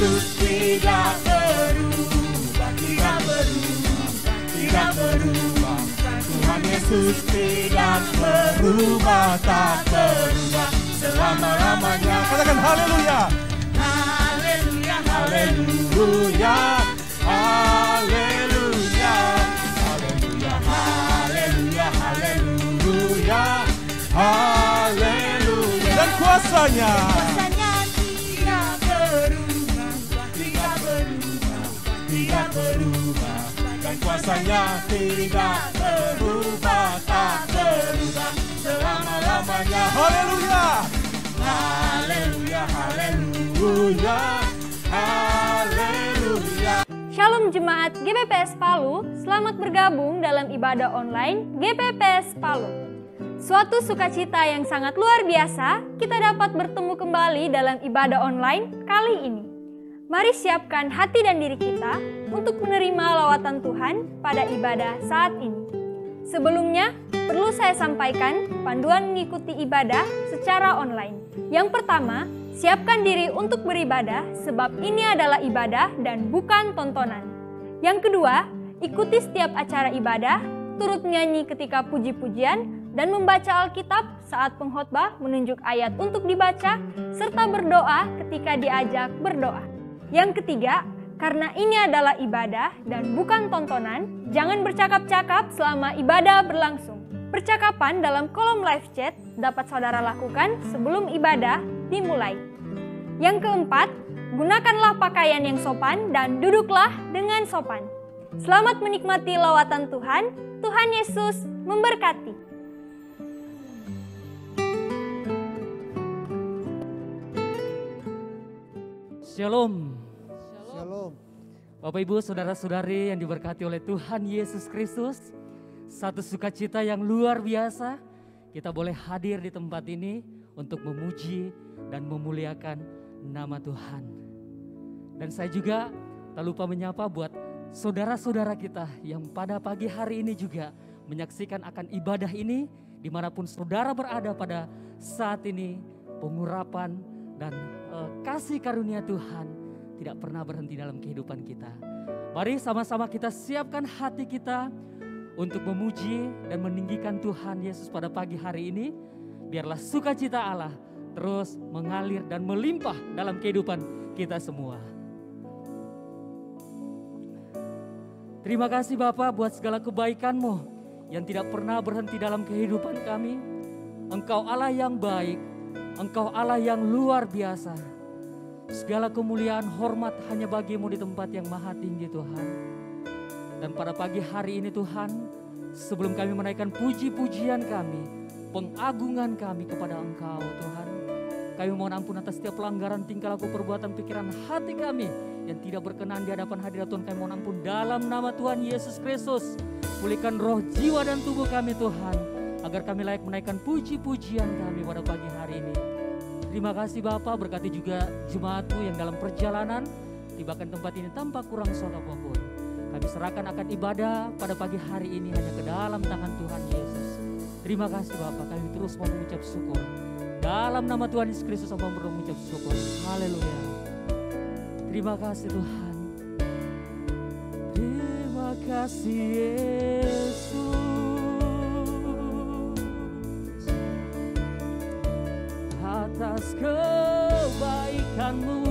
Yesus tidak berubah, tidak berubah, tidak berubah. Tuhan Yesus tidak berubah, tak berubah selama-lamanya. Katakan haleluya. Haleluya, haleluya, haleluya, haleluya, haleluya, haleluya, haleluya. Dan kuasanya tidak berubah, tidak berubah, tidak berubah. Dan kuasanya tidak berubah, tak berubah selama-lamanya. Haleluya, haleluya, haleluya, haleluya. Shalom Jemaat GPPS Palu, selamat bergabung dalam ibadah online GPPS Palu. Suatu sukacita yang sangat luar biasa, kita dapat bertemu kembali dalam ibadah online kali ini. Mari siapkan hati dan diri kita untuk menerima lawatan Tuhan pada ibadah saat ini. Sebelumnya, perlu saya sampaikan panduan mengikuti ibadah secara online. Yang pertama, siapkan diri untuk beribadah sebab ini adalah ibadah dan bukan tontonan. Yang kedua, ikuti setiap acara ibadah, turut menyanyi ketika puji-pujian, dan membaca Alkitab saat pengkhotbah menunjuk ayat untuk dibaca, serta berdoa ketika diajak berdoa. Yang ketiga, karena ini adalah ibadah dan bukan tontonan, jangan bercakap-cakap selama ibadah berlangsung. Percakapan dalam kolom live chat dapat saudara lakukan sebelum ibadah dimulai. Yang keempat, gunakanlah pakaian yang sopan dan duduklah dengan sopan. Selamat menikmati lawatan Tuhan. Tuhan Yesus memberkati. Shalom. Shalom. Bapak Ibu, saudara-saudari yang diberkati oleh Tuhan Yesus Kristus. Satu sukacita yang luar biasa. Kita boleh hadir di tempat ini untuk memuji dan memuliakan nama Tuhan. Dan saya juga tak lupa menyapa buat saudara-saudara kita yang pada pagi hari ini juga menyaksikan akan ibadah ini. Dimanapun saudara berada pada saat ini, pengurapan dan kasih karunia Tuhan tidak pernah berhenti dalam kehidupan kita. Mari sama-sama kita siapkan hati kita untuk memuji dan meninggikan Tuhan Yesus pada pagi hari ini. Biarlah sukacita Allah terus mengalir dan melimpah dalam kehidupan kita semua. Terima kasih Bapa buat segala kebaikan-Mu yang tidak pernah berhenti dalam kehidupan kami. Engkau Allah yang baik. Engkau Allah yang luar biasa. Segala kemuliaan hormat hanya bagi-Mu di tempat yang maha tinggi Tuhan. Dan pada pagi hari ini Tuhan, sebelum kami menaikkan puji-pujian kami, pengagungan kami kepada Engkau Tuhan, kami mohon ampun atas setiap pelanggaran tingkah laku, perbuatan, pikiran, hati kami yang tidak berkenan di hadapan hadirat Tuhan. Kami mohon ampun dalam nama Tuhan Yesus Kristus. Pulihkan roh, jiwa dan tubuh kami Tuhan, agar kami layak menaikkan puji-pujian kami pada pagi hari ini. Terima kasih Bapa, berkati juga jemaat-Mu yang dalam perjalanan tibakan tempat ini tanpa kurang suatu apapun. Kami serahkan akan ibadah pada pagi hari ini hanya ke dalam tangan Tuhan Yesus. Terima kasih Bapa, kami terus mau mengucap syukur. Dalam nama Tuhan Yesus Kristus mau mengucap syukur. Haleluya. Terima kasih Tuhan. Terima kasih Yesus. Atas kebaikan-Mu.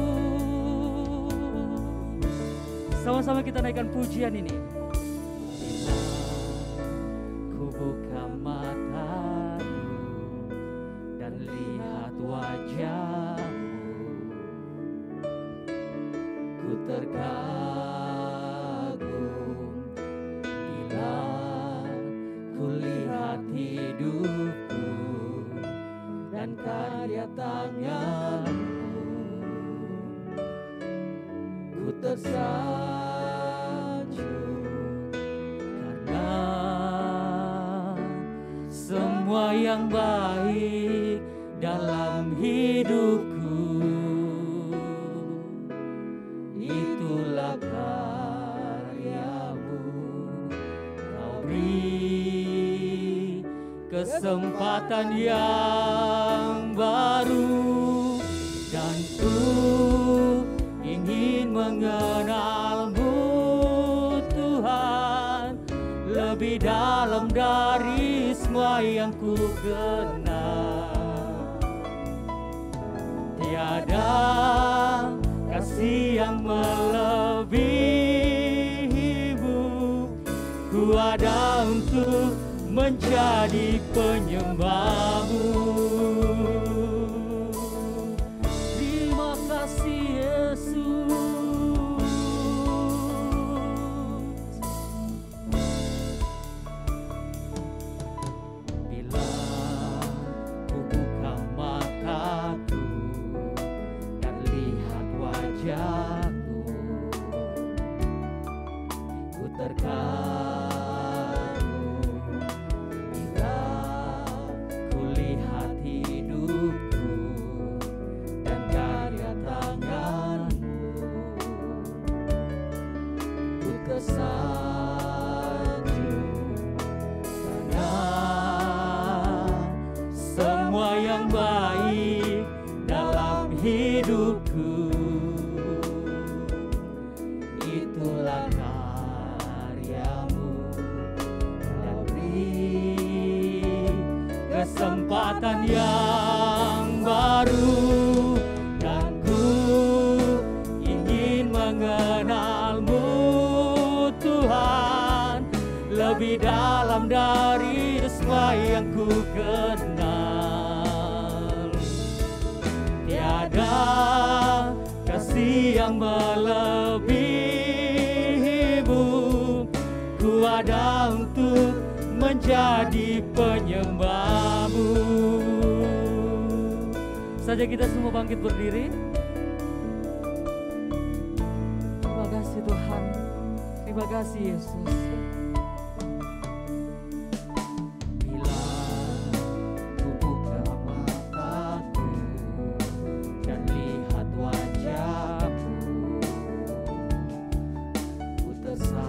Sama-sama kita naikkan pujian ini. Bila ku buka mataku dan lihat wajah-Mu, ku terkagum. Bila ku lihat hidupku dan karya tangan-Mu, ku tersanjung karena semua yang baik dalam hidupku itulah karya-Mu. Kau beri kesempatan yang baru dan ku ingin lebih dalam dari semua yang ku kenal. Tiada kasih yang melebihimu, ku ada untuk menjadi penyembahmu. Terima kasih Yesus. Bila ku buka mataku dan lihat wajahmu, ku terkagum. Bila ku lihat hidupku dan karya tanganmu, ku tersanjung karena semua yang baik dalam hidupku, itulah karyamu. Dan beri kesempatan yang baru, dan ku ingin mengenalmu Tuhan, lebih dalam dari semua yang ku kenal. Tiada kasih yang melebihimu, ku ada untuk menjadi penyembahmu. Saja kita semua bangkit berdiri. Terima kasih Tuhan, terima kasih Yesus. Bila ku buka mataku dan lihat wajahmu, ku tersagum.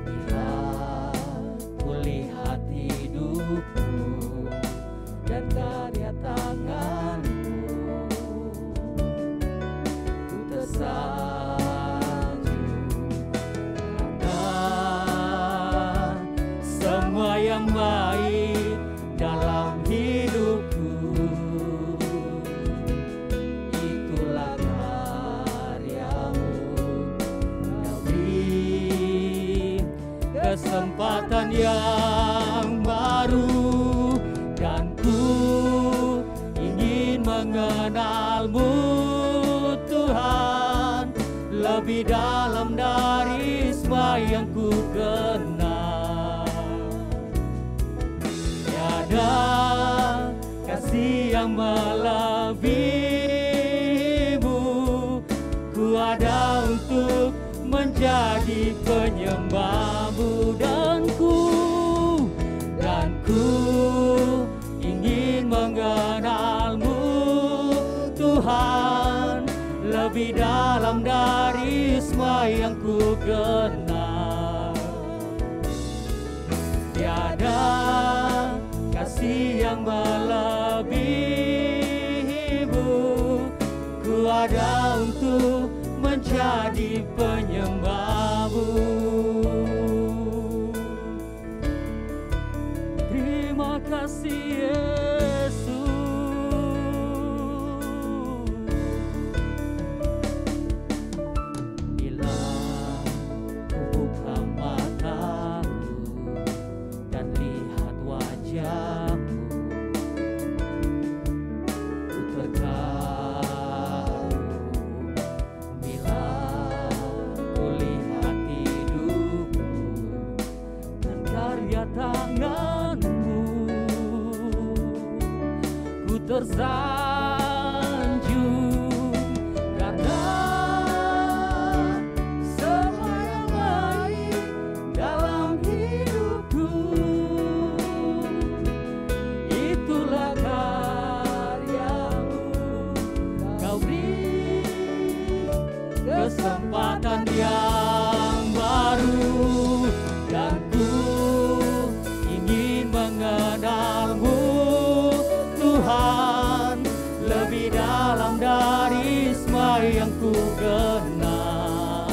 Bila ku lihat hidupku dan karya tanganmu, ku tersanjung karena semua yang baik dalam hidupku, itulah karyamu. Kau beri kesempatan yang baru, dan ku ingin mengenalmu Tuhan, lebih dalam dari semua yang ku kenal. Tiada kasih yang melebihimu, ku ada untuk menjadi penyembahmu. Dan ku ingin mengenalmu Tuhan, lebih dalam dari semua yang ku kenal. Tiada kasih yang melebihimu, ku ada untuk menjadi penyembahmu. Terima kasih Yesus. Bila ku buka mataku dan lihat wajahmu, ku terkagum. Bila ku lihat hidupku dan karya tanganmu, ku tersanjung karena semua yang baik dalam hidupku, itulah karyamu. Kau beri kesempatan yang baru, dan ku ingin mengenalmu Tuhan, lebih dalam dari semua yang ku kenal.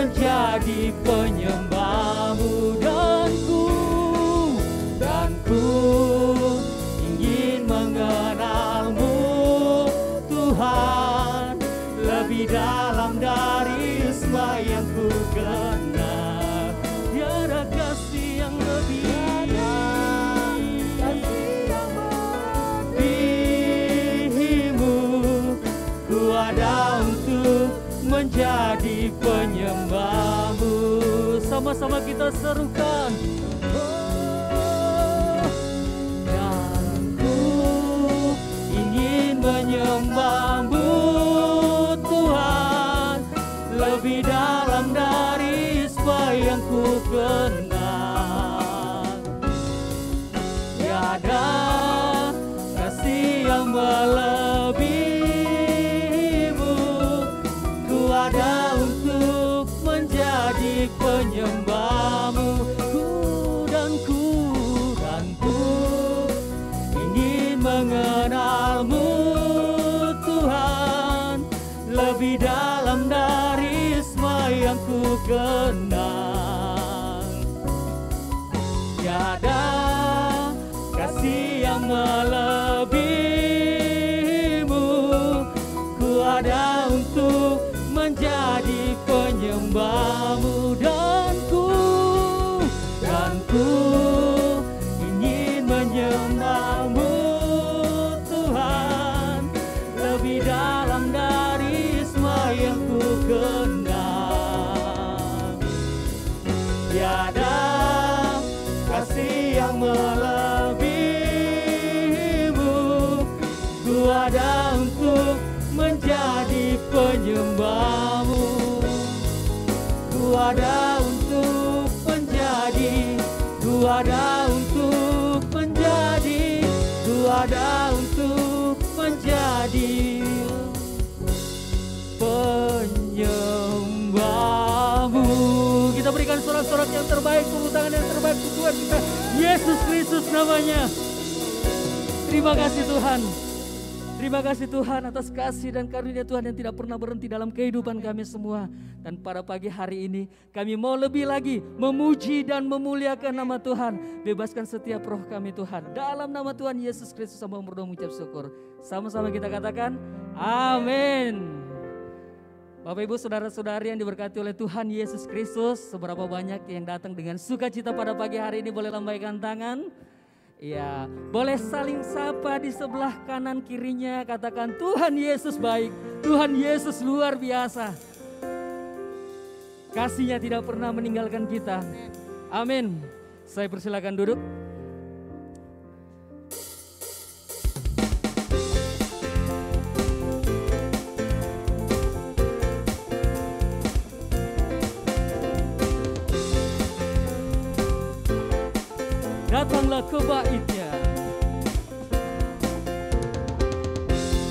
menjadi penyembah-Mu, dan ku ingin mengenal-Mu Tuhan, lebih dalam dari semua yang ku kenal. Tiada kasih yang lebih melebihi-Mu, ku ada untuk menjadi penyembah-Mu. Sama-sama kita serukan. Dan ku ingin menyembah-Mu Tuhan, lebih dalam dari semua yang ku kenal. Tiada kasih yang melebihi-Mu, ku ada untuk menjadi penyembah-Mu. Dan ku ingin mengenal-Mu Tuhan, lebih dalam dari semua yang ku kenal. Tiada kasih yang melebihi-Mu, ku ada untuk menjadi penyembah-Mu. Dan ku ingin menyembah-Mu Tuhan, lebih dalam dari semua yang ku kenal. Tiada kasih yang melebihi-Mu, ku ada untuk menjadi penyembah-Mu. Ku ada untuk menjadi, ku ada untuk menjadi, ku ada untuk menjadi penyembah-Mu. Kita berikan sorak-sorak yang terbaik, tepuk tangan yang terbaik untuk Tuhan kita, Yesus Kristus namanya. Terima kasih Tuhan. Terima kasih Tuhan atas kasih dan karunia Tuhan yang tidak pernah berhenti dalam kehidupan kami semua. Dan pada pagi hari ini kami mau lebih lagi memuji dan memuliakan nama Tuhan. Bebaskan setiap roh kami Tuhan. Dalam nama Tuhan Yesus Kristus hamba berdoa mengucap syukur. Sama-sama kita katakan amin. Bapak Ibu saudara-saudari yang diberkati oleh Tuhan Yesus Kristus, seberapa banyak yang datang dengan sukacita pada pagi hari ini, boleh lambaikan tangan. Ya, boleh saling sapa di sebelah kanan kirinya, katakan Tuhan Yesus baik, Tuhan Yesus luar biasa. Kasih-Nya tidak pernah meninggalkan kita. Amin. Saya persilakan duduk. Datanglah ke bait-Nya.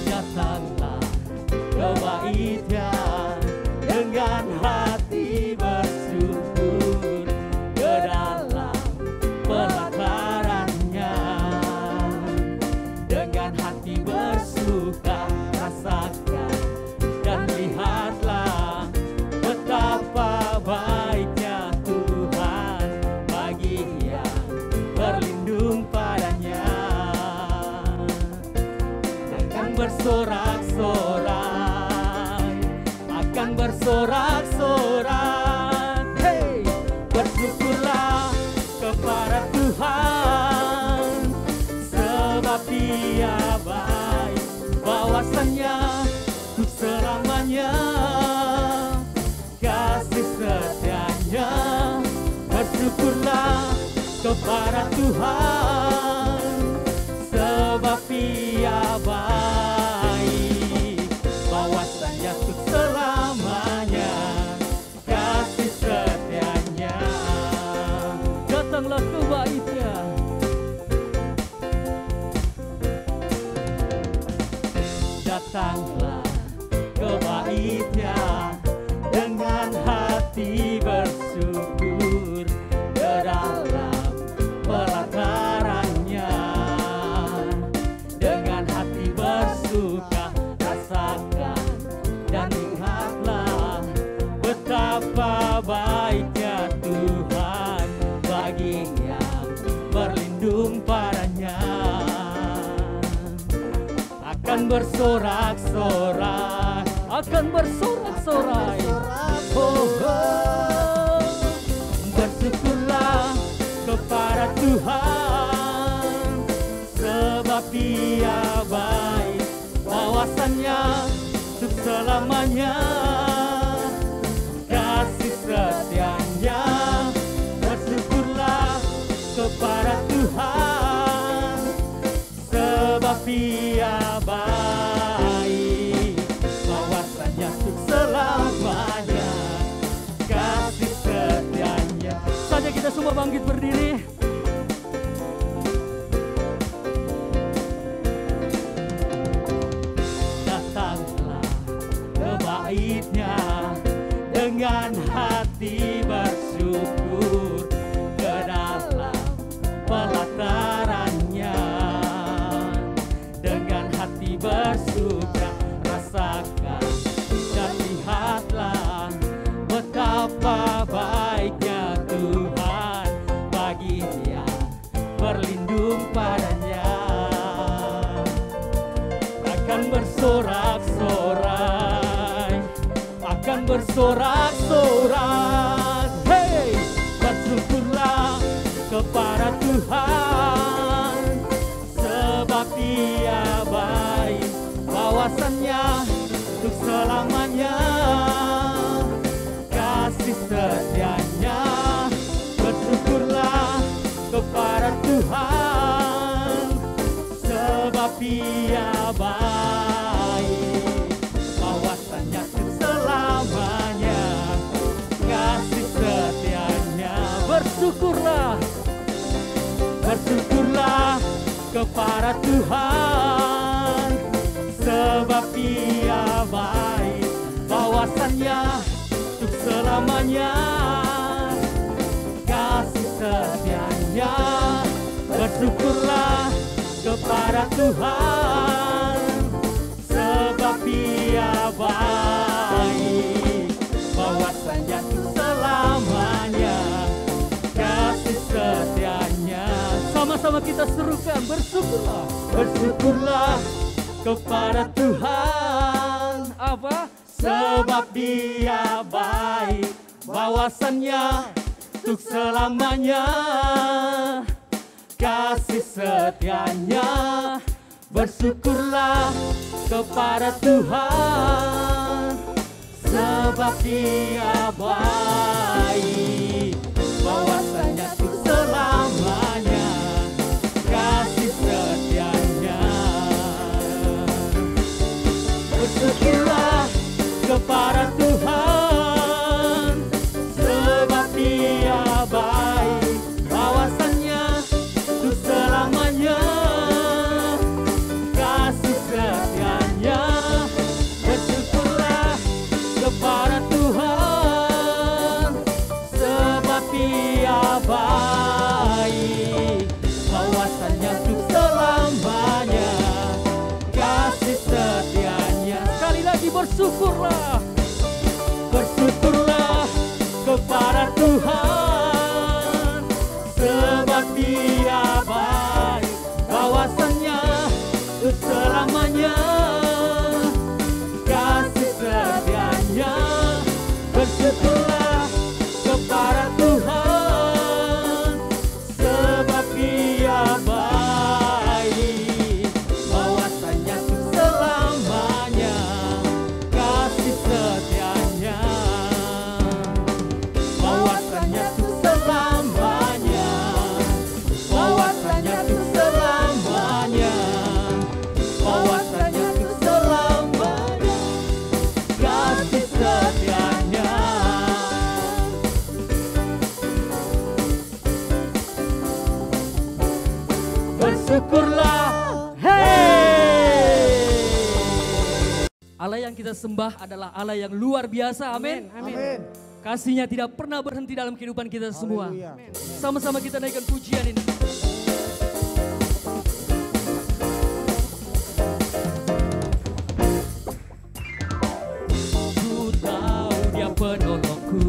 Datanglah ke bait-Nya dengan hati bersyukur, ke dalam pelataran-Nya dengan hati bersuka, rasakan dan lihatlah betapa baiknya Tuhan bagi yang berlindung padanya. Akan bersorak-sorak, akan bersorak-sorak, hey, bersyukurlah kepada Tuhan, sebab Dia baik, bahwasannya untuk selamanya kasih setia-Nya. Bersyukurlah kepada Tuhan, sebab Dia baik, bahwasanya untuk selamanya kasih setia-Nya. Datanglah ke bait-Nya. Datanglah ke bait-Nya dengan hati bersyukur, ke dalam pelataran-Nya dengan hati bersyukur. baiknya Tuhan bagi yang berlindung padanya. Akan bersorak-sorai, akan bersorak-sorai. Oh, oh. Bersyukurlah kepada Tuhan, sebab Dia baik, bawasannya untuk selamanya. Kasih setianya, bersyukurlah kepada Tuhan, sebab Dia baik, bawasannya untuk selamanya. Kasih setianya. Saja kita semua bangkit berdiri. Datanglah ke bait-Nya dengan hati bersyukur, ke dalam pelataran-Nya dengan hati bersuka. Rasakan dan lihatlah betapa baiknya Tuhan bagi yang berlindung padanya. Akan bersorak-sorai, akan bersorak-sorai. Hey, bersyukurlah kepada Tuhan, sebab Dia baik, bawasannya untuk selamanya. Kasih setianya, bersyukurlah kepada Tuhan, sebab Dia baik, bawasannya untuk selamanya. Kasih setianya, bersyukurlah, bersyukurlah kepada Tuhan, sebab Dia baik, bawasannya untuk selamanya. Kasih setianya, bersyukurlah kepada Tuhan, sebab Dia baik, bawasannya untuk selamanya. Kasih setianya. Sama-sama kita serukan, bersyukurlah, bersyukurlah kepada Tuhan. Apa? Sebab Dia baik, bawasannya untuk selamanya. Kasih setianya, bersyukurlah kepada Tuhan, sebab Dia baik, bawasannya untuk selamanya. Kasih setianya, bersyukurlah kepada Tuhan, sebab Dia baik, bawasannya untuk selamanya. Kasih setianya, bersyukurlah kepada Tuhan, sebab Dia baik, bawasannya untuk selamanya. Kasih setianya. Sekali lagi bersyukurlah, bersyukurlah kepada Tuhan, sebab Dia baik, bawasannya untuk selamanya. Kasih setianya, bersyukurlah kepada Tuhan, sebab Dia baik, bawasannya untuk selamanya. Kasih setianya, bawasannya untuk selamanya, bawasannya untuk selamanya, bawasannya untuk selamanya. Kasih setianya. Bersyukurlah, hey! Allah yang kita sembah adalah Allah yang luar biasa, amin. Amin. Kasih-Nya tidak pernah berhenti dalam kehidupan kita semua. Haleluya. Sama-sama kita naikkan pujian ini. Ku tahu Dia penolongku,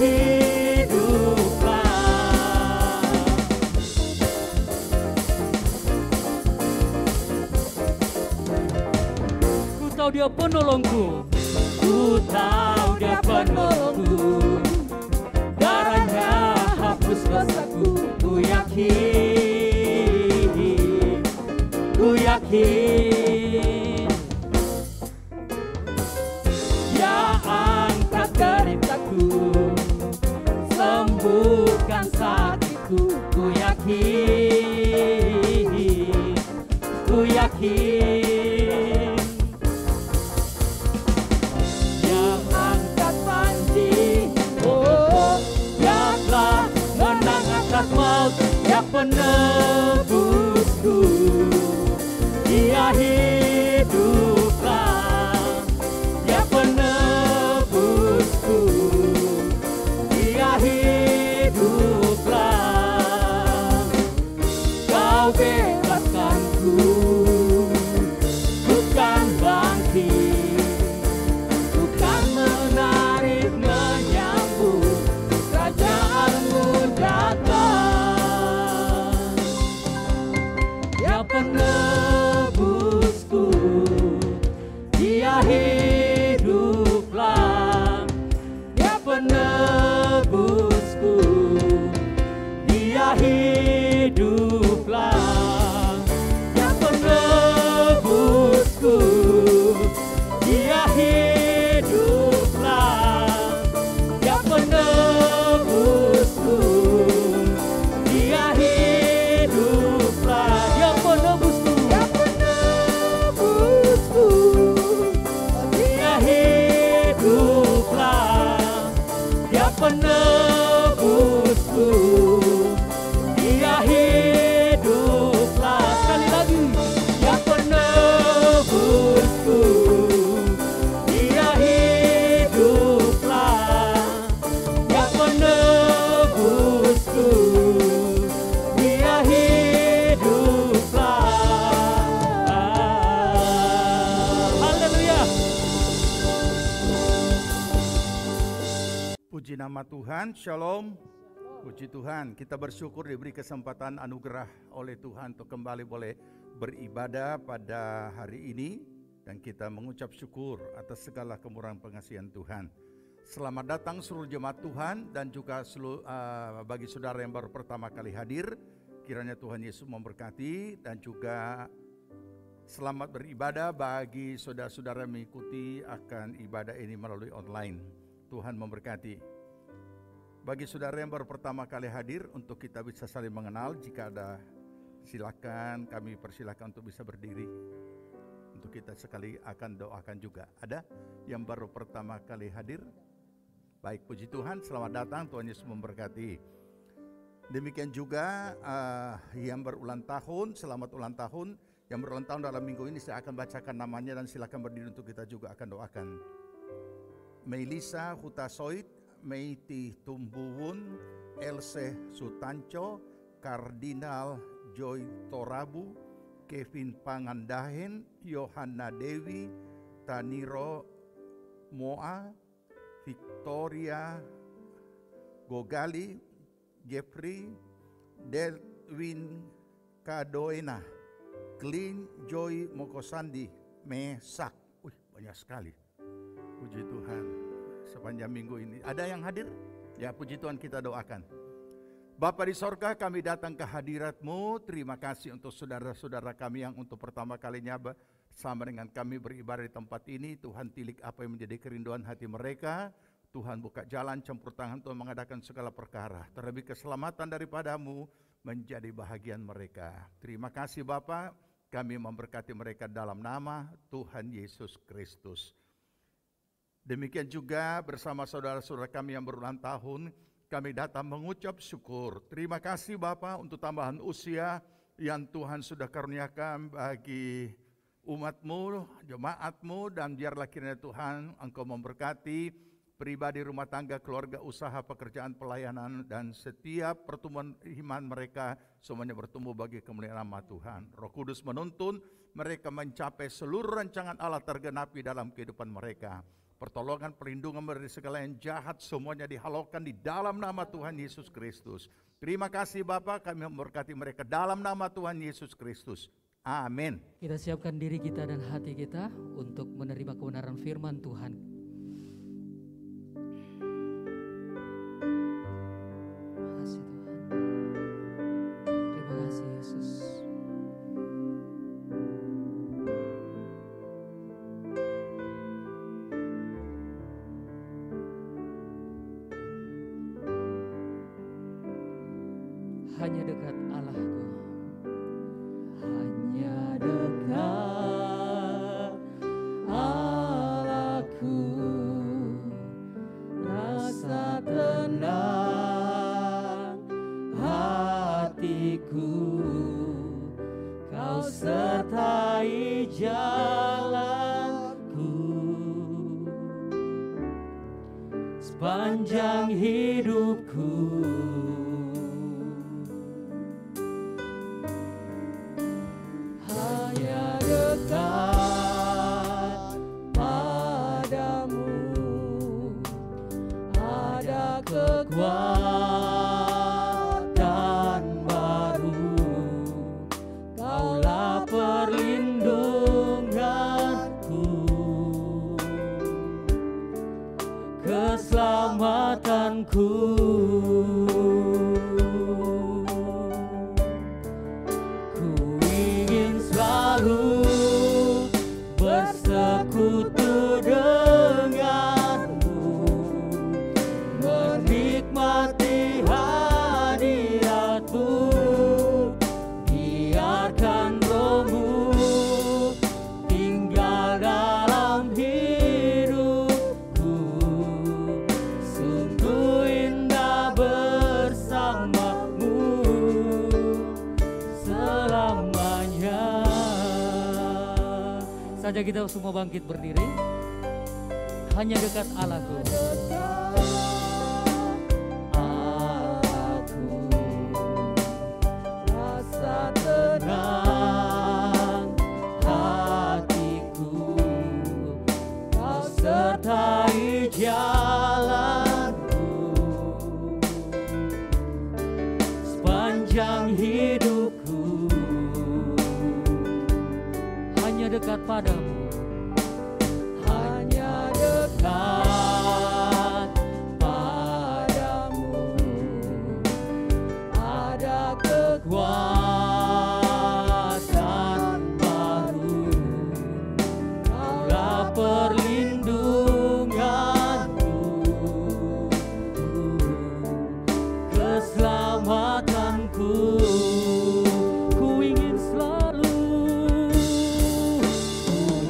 hiduplah. Ku tahu dia penolongku, ku tahu dia penolongku. Darahnya hapus dosaku, ku yakin, ku yakin. Dia angkat deritaku, sembuhkan sakitku, ku yakin, ku yakin. Yang angkat panji, oh, dia telah menang atas maut, dia penebusku, dia hiduplah, dia penebusku, dia hiduplah. Kau bebaskanku, bukan bangkit, bukan menarik menyambut kerajaanmu datang. Dia penebusku, dia hiduplah, dia penebusku, dia hiduplah, dia penebusku, dia hiduplah, dia penebusku, dia hiduplah, dia penebusku, dia penebusku, dia hiduplah, dia penebusku, dia hiduplah. Sekali lagi, dia penebusku, dia hiduplah, dia penebusku, dia hiduplah. Haleluya. Puji nama Tuhan, shalom. Puji Tuhan, kita bersyukur diberi kesempatan anugerah oleh Tuhan untuk kembali boleh beribadah pada hari ini. Dan kita mengucap syukur atas segala kemurahan pengasihan Tuhan. Selamat datang seluruh jemaat Tuhan dan juga bagi saudara yang baru pertama kali hadir. Kiranya Tuhan Yesus memberkati dan juga selamat beribadah bagi saudara-saudara yang mengikuti akan ibadah ini melalui online. Tuhan memberkati. Bagi saudara yang baru pertama kali hadir, untuk kita bisa saling mengenal, jika ada silakan, kami persilakan untuk bisa berdiri. Untuk kita sekali akan doakan juga. Ada yang baru pertama kali hadir? Baik, puji Tuhan, selamat datang, Tuhan Yesus memberkati. Demikian juga yang berulang tahun, selamat ulang tahun. Yang berulang tahun dalam minggu ini saya akan bacakan namanya dan silakan berdiri untuk kita juga akan doakan. Melisa Hutasoid, Meiti Tumbuwun, Else Sutanco, Kardinal Joy Torabu, Kevin Pangandahen, Yohana Dewi, Taniro Moa, Victoria Gogali, Jeffrey, Delwin Kadoena, Clean Joy Mokosandi, Mesak. Banyak sekali. Puji Tuhan. Sepanjang minggu ini ada yang hadir? Ya, puji Tuhan, kita doakan. Bapa di sorga, kami datang ke hadirat-Mu. Terima kasih untuk saudara-saudara kami yang untuk pertama kalinya bersama dengan kami beribadah di tempat ini. Tuhan, tilik apa yang menjadi kerinduan hati mereka. Tuhan, buka jalan, campur tangan, Tuhan mengadakan segala perkara. Terlebih keselamatan daripada-Mu menjadi bahagian mereka. Terima kasih Bapa, kami memberkati mereka dalam nama Tuhan Yesus Kristus. Demikian juga bersama saudara-saudara kami yang berulang tahun, kami datang mengucap syukur. Terima kasih Bapa untuk tambahan usia yang Tuhan sudah karuniakan bagi umat-Mu, jemaat-Mu, dan biarlah kiranya Tuhan Engkau memberkati pribadi, rumah tangga, keluarga, usaha, pekerjaan, pelayanan, dan setiap pertumbuhan iman mereka semuanya bertumbuh bagi kemuliaan nama Tuhan. Roh Kudus menuntun mereka mencapai seluruh rancangan Allah tergenapi dalam kehidupan mereka. pertolongan, perlindungan dari segala yang jahat, semuanya dihalaukan di dalam nama Tuhan Yesus Kristus. Terima kasih Bapa, kami memberkati mereka dalam nama Tuhan Yesus Kristus. Amin. Kita siapkan diri kita dan hati kita untuk menerima kebenaran firman Tuhan. Terima kasih Tuhan. Terima kasih Yesus. Hanya dekat Allahku, hanya dekat Allahku, rasa tenang hatiku, kau sertai jalanku sepanjang hidupku. Kekuatan baru, Kaulah perlindunganku, keselamatanku. Ku ingin selalu bersekutu denganmu, menikmati hadiratmu, biarkan rohmu tinggal dalam hidupku. Sungguh indah bersamamu selamanya. Saja kita semua bangkit berdiri. Hanya dekat Allahku. Tenang hatiku, kau sertai jalanku sepanjang hidupku. Hanya dekat padamu, hanya dekat padamu, ada kekuatan perlindunganku, keselamatanku. Ku ingin selalu, ku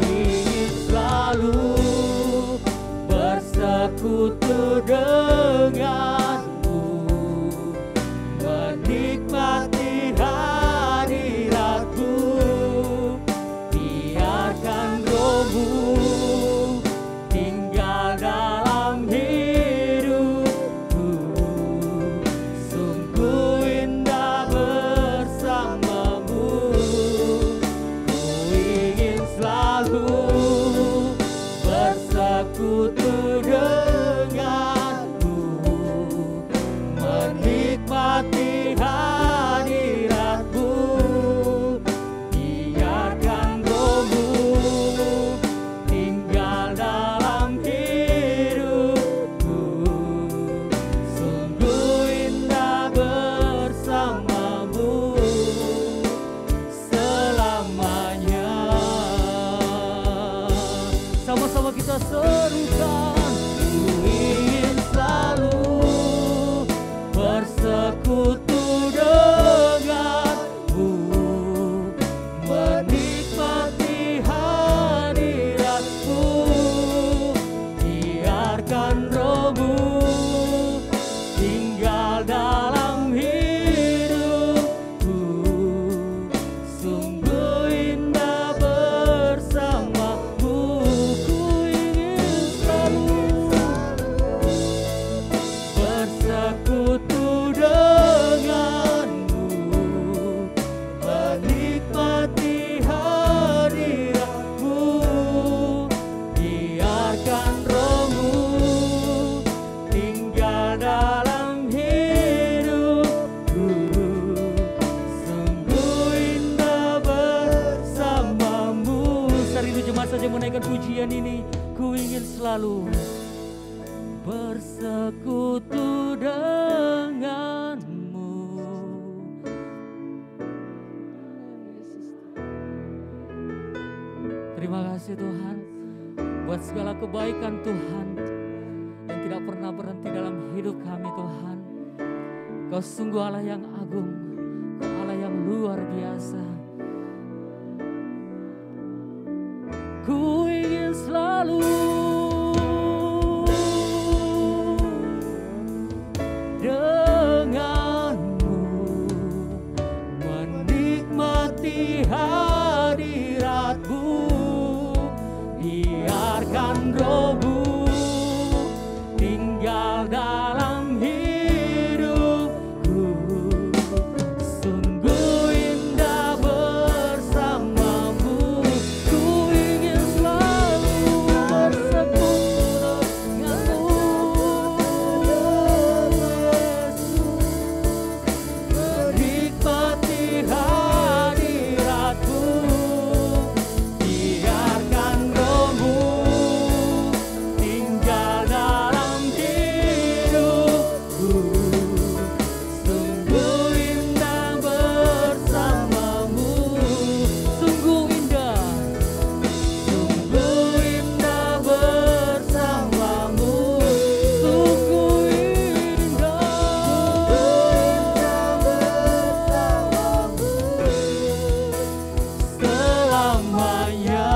dalam hidupku. Sungguh indah bersamamu. Serindu jemaat saja menaikkan pujian ini. Ku ingin selalu bersekutu denganmu. Terima kasih Tuhan buat segala kebaikan Tuhan yang tidak pernah berhenti dalam hidup kami Tuhan. Kau sungguh Allah yang agung, Kau Allah yang luar biasa. Ku ingin selalu denganmu, menikmati hadiratmu. Biarkan rohmu tinggal dalam hidupku. Sungguh indah bersamamu. Ku ingin selalu bersekutu denganmu, menikmati hadiratmu. Biarkan rohmu tinggal dalam hidupku. Sungguh indah bersamamu. Sungguh indah bersamamu. Sungguh indah selamanya.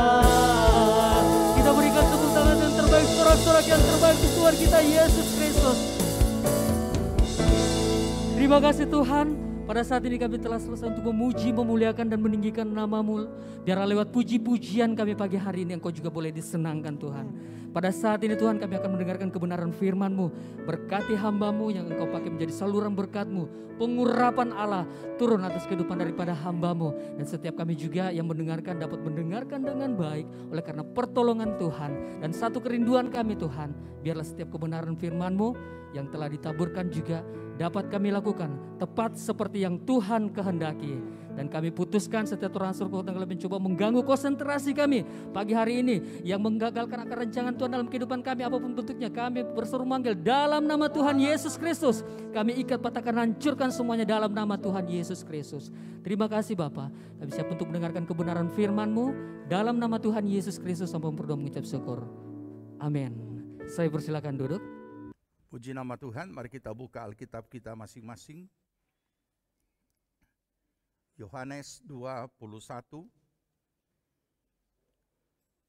Kita berikan tepuk tangan yang terbaik, sorak-sorak yang terbaik untuk Tuhan kita Yesus Kristus. Terima kasih Tuhan, pada saat ini kami telah selesai untuk memuji, memuliakan dan meninggikan nama-Mu. Biarlah lewat puji-pujian kami pagi hari ini Engkau juga boleh disenangkan Tuhan. Pada saat ini Tuhan kami akan mendengarkan kebenaran firman-Mu. Berkati hamba-Mu yang Engkau pakai menjadi saluran berkat-Mu. Pengurapan Allah turun atas kehidupan daripada hamba-Mu. Dan setiap kami juga yang mendengarkan dapat mendengarkan dengan baik oleh karena pertolongan Tuhan. Dan satu kerinduan kami Tuhan, biarlah setiap kebenaran firman-Mu yang telah ditaburkan juga dapat kami lakukan tepat seperti yang Tuhan kehendaki. Dan kami putuskan setiap orang suruh yang mencoba mengganggu konsentrasi kami pagi hari ini, yang menggagalkan akan rancangan Tuhan dalam kehidupan kami apapun bentuknya, kami berseru manggil dalam nama Tuhan Yesus Kristus. Kami ikat, patahkan, hancurkan semuanya dalam nama Tuhan Yesus Kristus. Terima kasih Bapa, kami siap untuk mendengarkan kebenaran firman-Mu dalam nama Tuhan Yesus Kristus. Sampai berdoa mengucap syukur. Amin. Saya persilakan duduk. Puji nama Tuhan, mari kita buka Alkitab kita masing-masing. Yohanes 21,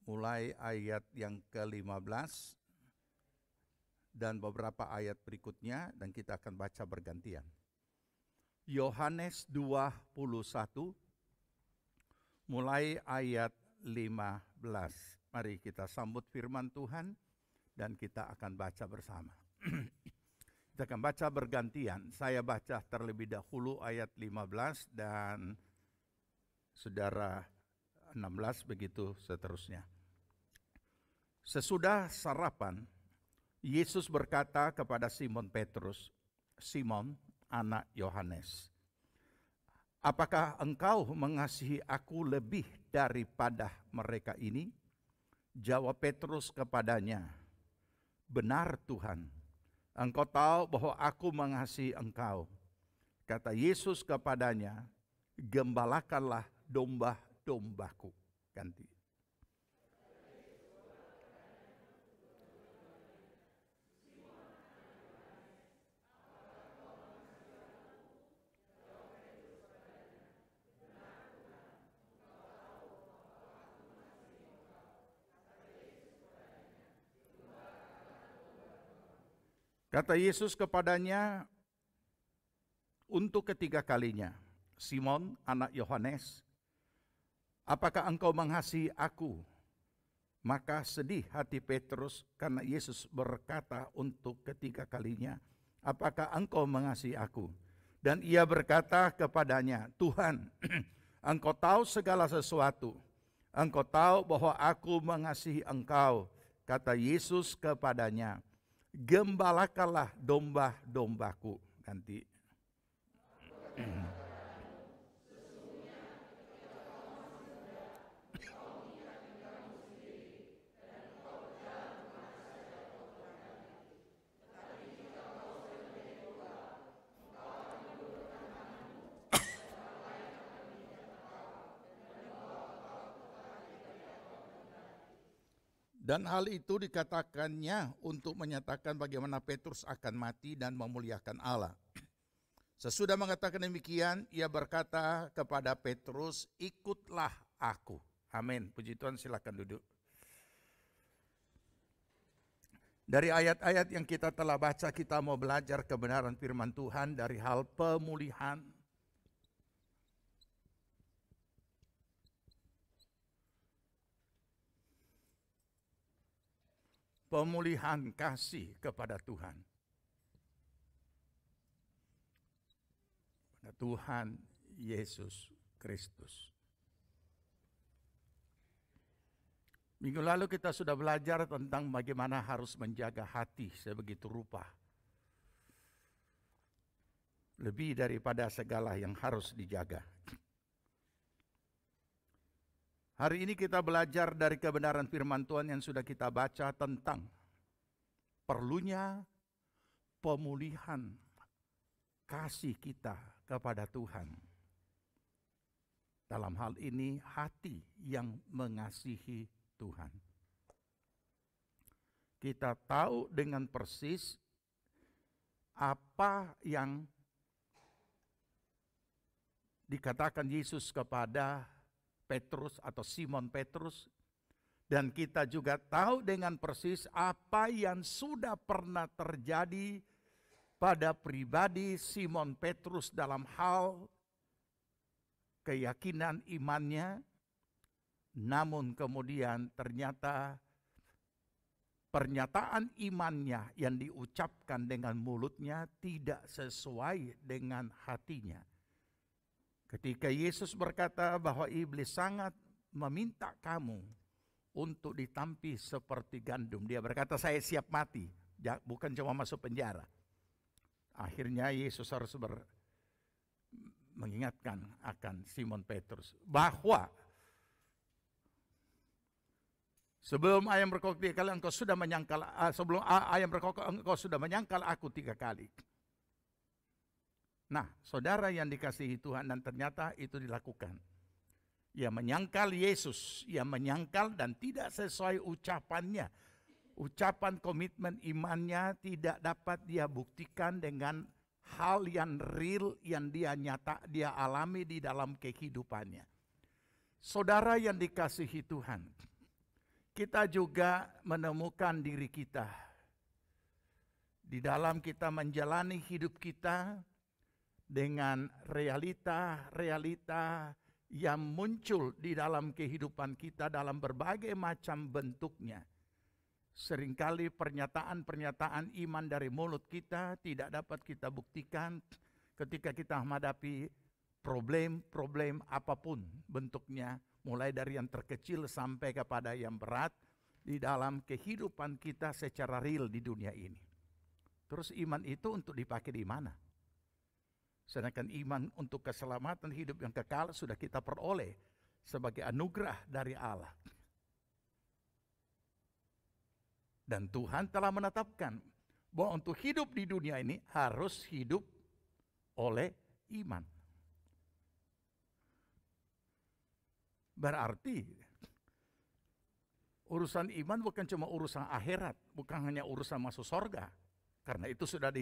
mulai ayat yang ke-15 dan beberapa ayat berikutnya, dan kita akan baca bergantian. Yohanes 21, mulai ayat 15. Mari kita sambut firman Tuhan dan kita akan baca bersama. Kita akan baca bergantian. Saya baca terlebih dahulu ayat 15 dan saudara 16 begitu seterusnya. Sesudah sarapan, Yesus berkata kepada Simon Petrus, "Simon, anak Yohanes, apakah engkau mengasihi aku lebih daripada mereka ini?" Jawab Petrus kepadanya, "Benar Tuhan, Engkau tahu bahwa aku mengasihi engkau." Kata Yesus kepadanya, "Gembalakanlah domba-dombaku." Ganti. Kata Yesus kepadanya untuk ketiga kalinya, "Simon, anak Yohanes, apakah engkau mengasihi aku?" Maka sedih hati Petrus karena Yesus berkata untuk ketiga kalinya, "Apakah engkau mengasihi aku?" Dan ia berkata kepadanya, "Tuhan, Engkau tahu segala sesuatu. Engkau tahu bahwa aku mengasihi engkau." Kata Yesus kepadanya, Gembalakanlah domba-dombaku. Ganti. Dan hal itu dikatakannya untuk menyatakan bagaimana Petrus akan mati dan memuliakan Allah. Sesudah mengatakan demikian, ia berkata kepada Petrus, ikutlah aku. Amin. Puji Tuhan, silakan duduk. Dari ayat-ayat yang kita telah baca, kita mau belajar kebenaran firman Tuhan dari hal pemulihan. Pemulihan kasih kepada Tuhan. Pada Tuhan Yesus Kristus. Minggu lalu kita sudah belajar tentang bagaimana harus menjaga hati sebegitu rupa. Lebih daripada segala yang harus dijaga. Hari ini kita belajar dari kebenaran firman Tuhan yang sudah kita baca tentang perlunya pemulihan kasih kita kepada Tuhan. Dalam hal ini hati yang mengasihi Tuhan. Kita tahu dengan persis apa yang dikatakan Yesus kepada Petrus atau Simon Petrus, dan kita juga tahu dengan persis apa yang sudah pernah terjadi pada pribadi Simon Petrus dalam hal keyakinan imannya, namun kemudian ternyata pernyataan imannya yang diucapkan dengan mulutnya tidak sesuai dengan hatinya. Ketika Yesus berkata bahwa iblis sangat meminta kamu untuk ditampi seperti gandum. Dia berkata, saya siap mati, bukan cuma masuk penjara. Akhirnya Yesus harus mengingatkan akan Simon Petrus bahwa sebelum ayam berkokok 3 kali engkau sudah menyangkal, sebelum ayam berkokok engkau sudah menyangkal aku 3 kali. Nah, saudara yang dikasihi Tuhan, dan ternyata itu dilakukan. Ia menyangkal Yesus, ia menyangkal dan tidak sesuai ucapannya. Ucapan komitmen imannya tidak dapat dia buktikan dengan hal yang real yang dia alami di dalam kehidupannya. Saudara yang dikasihi Tuhan, kita juga menemukan diri kita. Di dalam kita menjalani hidup kita, dengan realita-realita yang muncul di dalam kehidupan kita dalam berbagai macam bentuknya. Seringkali pernyataan-pernyataan iman dari mulut kita tidak dapat kita buktikan ketika kita menghadapi problem-problem apapun bentuknya, mulai dari yang terkecil sampai kepada yang berat di dalam kehidupan kita secara real di dunia ini. Terus iman itu untuk dipakai di mana? Sedangkan iman untuk keselamatan hidup yang kekal sudah kita peroleh sebagai anugerah dari Allah. Dan Tuhan telah menetapkan bahwa untuk hidup di dunia ini harus hidup oleh iman. Berarti urusan iman bukan cuma urusan akhirat, bukan hanya urusan masuk surga. Karena itu sudah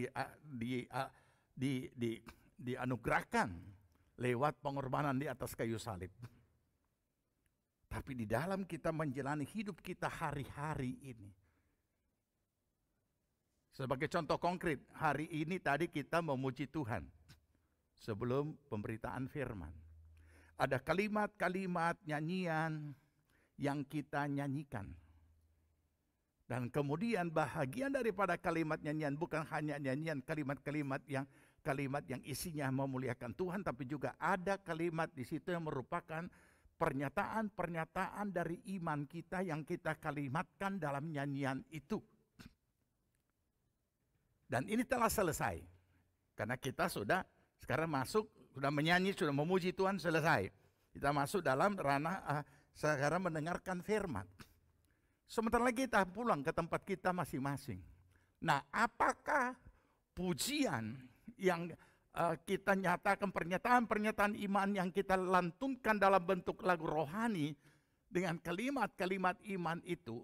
dianugerahkan lewat pengorbanan di atas kayu salib. Tapi di dalam kita menjalani hidup kita hari-hari ini. Sebagai contoh konkret, hari ini tadi kita memuji Tuhan sebelum pemberitaan firman. Ada kalimat-kalimat nyanyian yang kita nyanyikan. Dan kemudian bahagian daripada kalimat nyanyian bukan hanya nyanyian kalimat-kalimat yang isinya memuliakan Tuhan, tapi juga ada kalimat di situ yang merupakan pernyataan-pernyataan dari iman kita yang kita kalimatkan dalam nyanyian itu. Dan ini telah selesai. Karena kita sudah sekarang masuk, sudah menyanyi, sudah memuji Tuhan, selesai. Kita masuk dalam ranah sekarang mendengarkan firman. Sebentar lagi kita pulang ke tempat kita masing-masing. Nah, apakah pujian yang kita nyatakan, pernyataan-pernyataan iman yang kita lantunkan dalam bentuk lagu rohani dengan kalimat-kalimat iman itu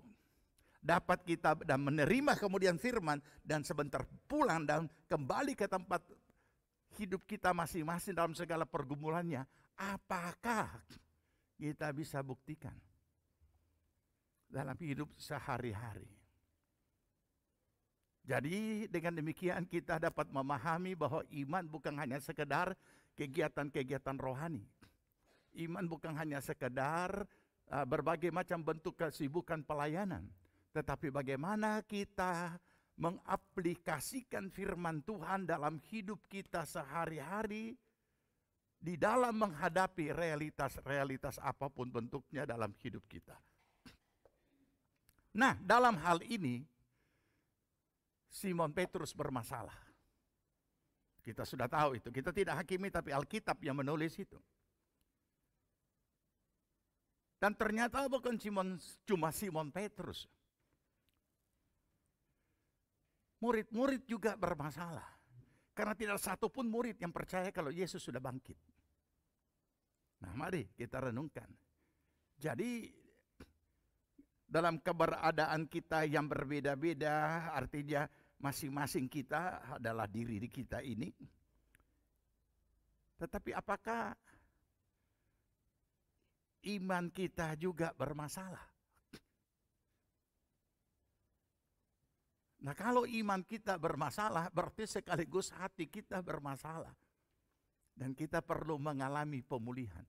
dapat kita dan menerima kemudian firman dan sebentar pulang dan kembali ke tempat hidup kita masing-masing dalam segala pergumulannya, apakah kita bisa buktikan dalam hidup sehari-hari? Jadi dengan demikian kita dapat memahami bahwa iman bukan hanya sekedar kegiatan-kegiatan rohani. Iman bukan hanya sekedar berbagai macam bentuk kesibukan pelayanan. Tetapi bagaimana kita mengaplikasikan firman Tuhan dalam hidup kita sehari-hari di dalam menghadapi realitas-realitas apapun bentuknya dalam hidup kita. Nah, dalam hal ini Simon Petrus bermasalah. Kita sudah tahu itu. Kita tidak hakimi tapi Alkitab yang menulis itu. Dan ternyata bukan cuma Simon Petrus. Murid-murid juga bermasalah. Karena tidak satu pun murid yang percaya kalau Yesus sudah bangkit. Nah, mari kita renungkan. Jadi dalam keberadaan kita yang berbeda-beda, artinya masing-masing kita adalah diri kita ini. Tetapi apakah iman kita juga bermasalah? Nah, kalau iman kita bermasalah, berarti sekaligus hati kita bermasalah. Dan kita perlu mengalami pemulihan.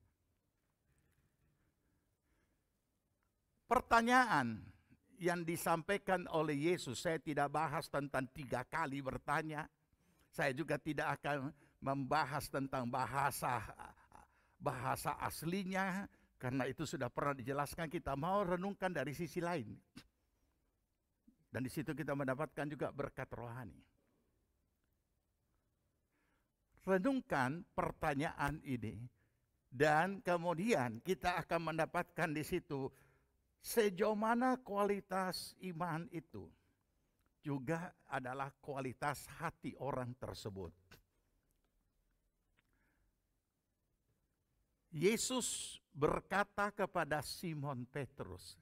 Pertanyaan yang disampaikan oleh Yesus, saya tidak bahas tentang 3 kali bertanya. Saya juga tidak akan membahas tentang bahasa aslinya, karena itu sudah pernah dijelaskan. Kita mau renungkan dari sisi lain. Dan di situ kita mendapatkan juga berkat rohani. Renungkan pertanyaan ini, dan kemudian kita akan mendapatkan di situ sejauh mana kualitas iman itu juga adalah kualitas hati orang tersebut. Yesus berkata kepada Simon Petrus,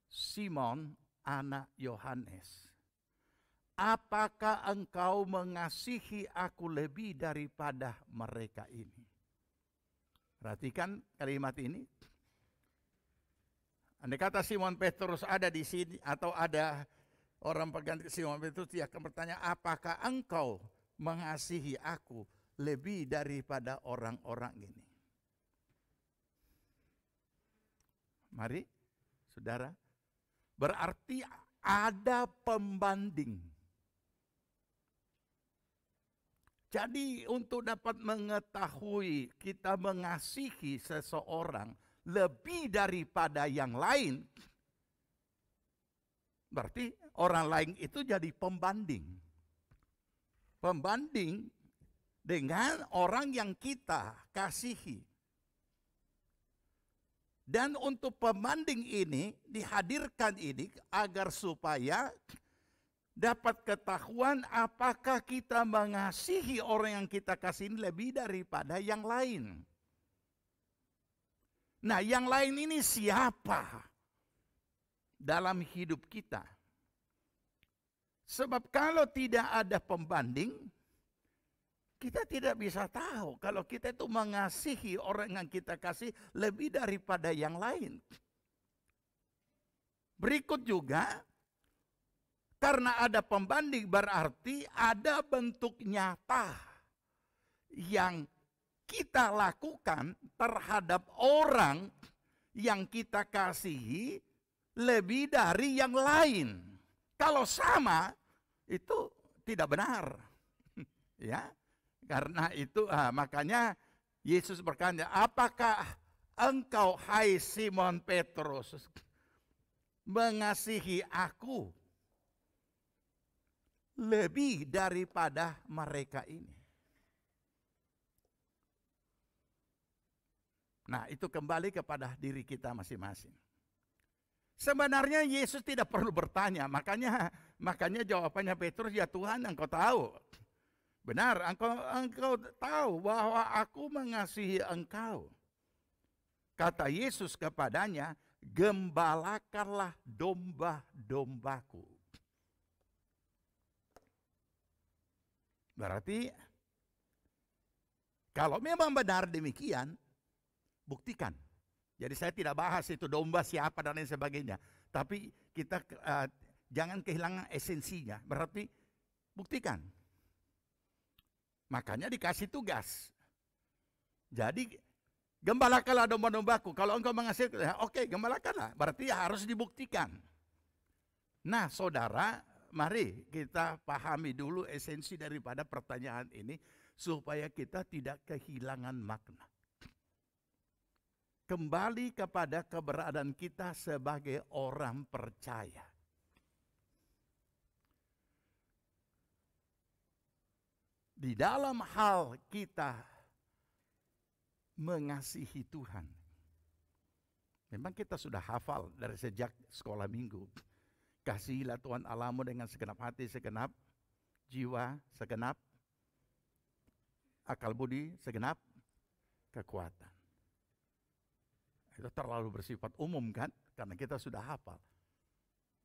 "Simon, anak Yohanes, apakah engkau mengasihi aku lebih daripada mereka ini?" Perhatikan kalimat ini. Andai kata Simon Petrus ada di sini atau ada orang pengganti Simon Petrus, dia akan bertanya, apakah engkau mengasihi aku lebih daripada orang-orang ini? Mari, saudara, berarti ada pembanding. Jadi untuk dapat mengetahui kita mengasihi seseorang lebih daripada yang lain, berarti orang lain itu jadi pembanding. Pembanding dengan orang yang kita kasihi. Dan untuk pembanding ini dihadirkan ini agar supaya dapat ketahuan apakah kita mengasihi orang yang kita kasihi lebih daripada yang lain. Nah, yang lain ini siapa dalam hidup kita? Sebab kalau tidak ada pembanding, kita tidak bisa tahu kalau kita itu mengasihi orang yang kita kasih lebih daripada yang lain. Berikut juga, karena ada pembanding berarti ada bentuk nyata yang kita lakukan terhadap orang yang kita kasihi lebih dari yang lain. Kalau sama, itu tidak benar. Ya, karena itu makanya Yesus berkata, apakah engkau, hai Simon Petrus, mengasihi aku lebih daripada mereka ini. Nah, itu kembali kepada diri kita masing-masing. Sebenarnya Yesus tidak perlu bertanya, makanya jawabannya Petrus, ya Tuhan, Engkau tahu. Benar, engkau tahu bahwa aku mengasihi engkau. Kata Yesus kepadanya, gembalakanlah domba-dombaku. Berarti, kalau memang benar demikian, buktikan. Jadi saya tidak bahas itu domba siapa dan lain sebagainya. Tapi kita jangan kehilangan esensinya. Berarti buktikan. Makanya dikasih tugas. Jadi gembalakanlah domba-dombaku. Kalau engkau mengasihi, oke, gembalakanlah. Berarti harus dibuktikan. Nah, saudara, mari kita pahami dulu esensi daripada pertanyaan ini supaya kita tidak kehilangan makna. Kembali kepada keberadaan kita sebagai orang percaya. Di dalam hal kita mengasihi Tuhan, memang kita sudah hafal dari sejak sekolah minggu. Kasihilah Tuhan Allahmu dengan segenap hati, segenap jiwa, segenap akal budi, segenap kekuatan. Itu terlalu bersifat umum kan, karena kita sudah hafal.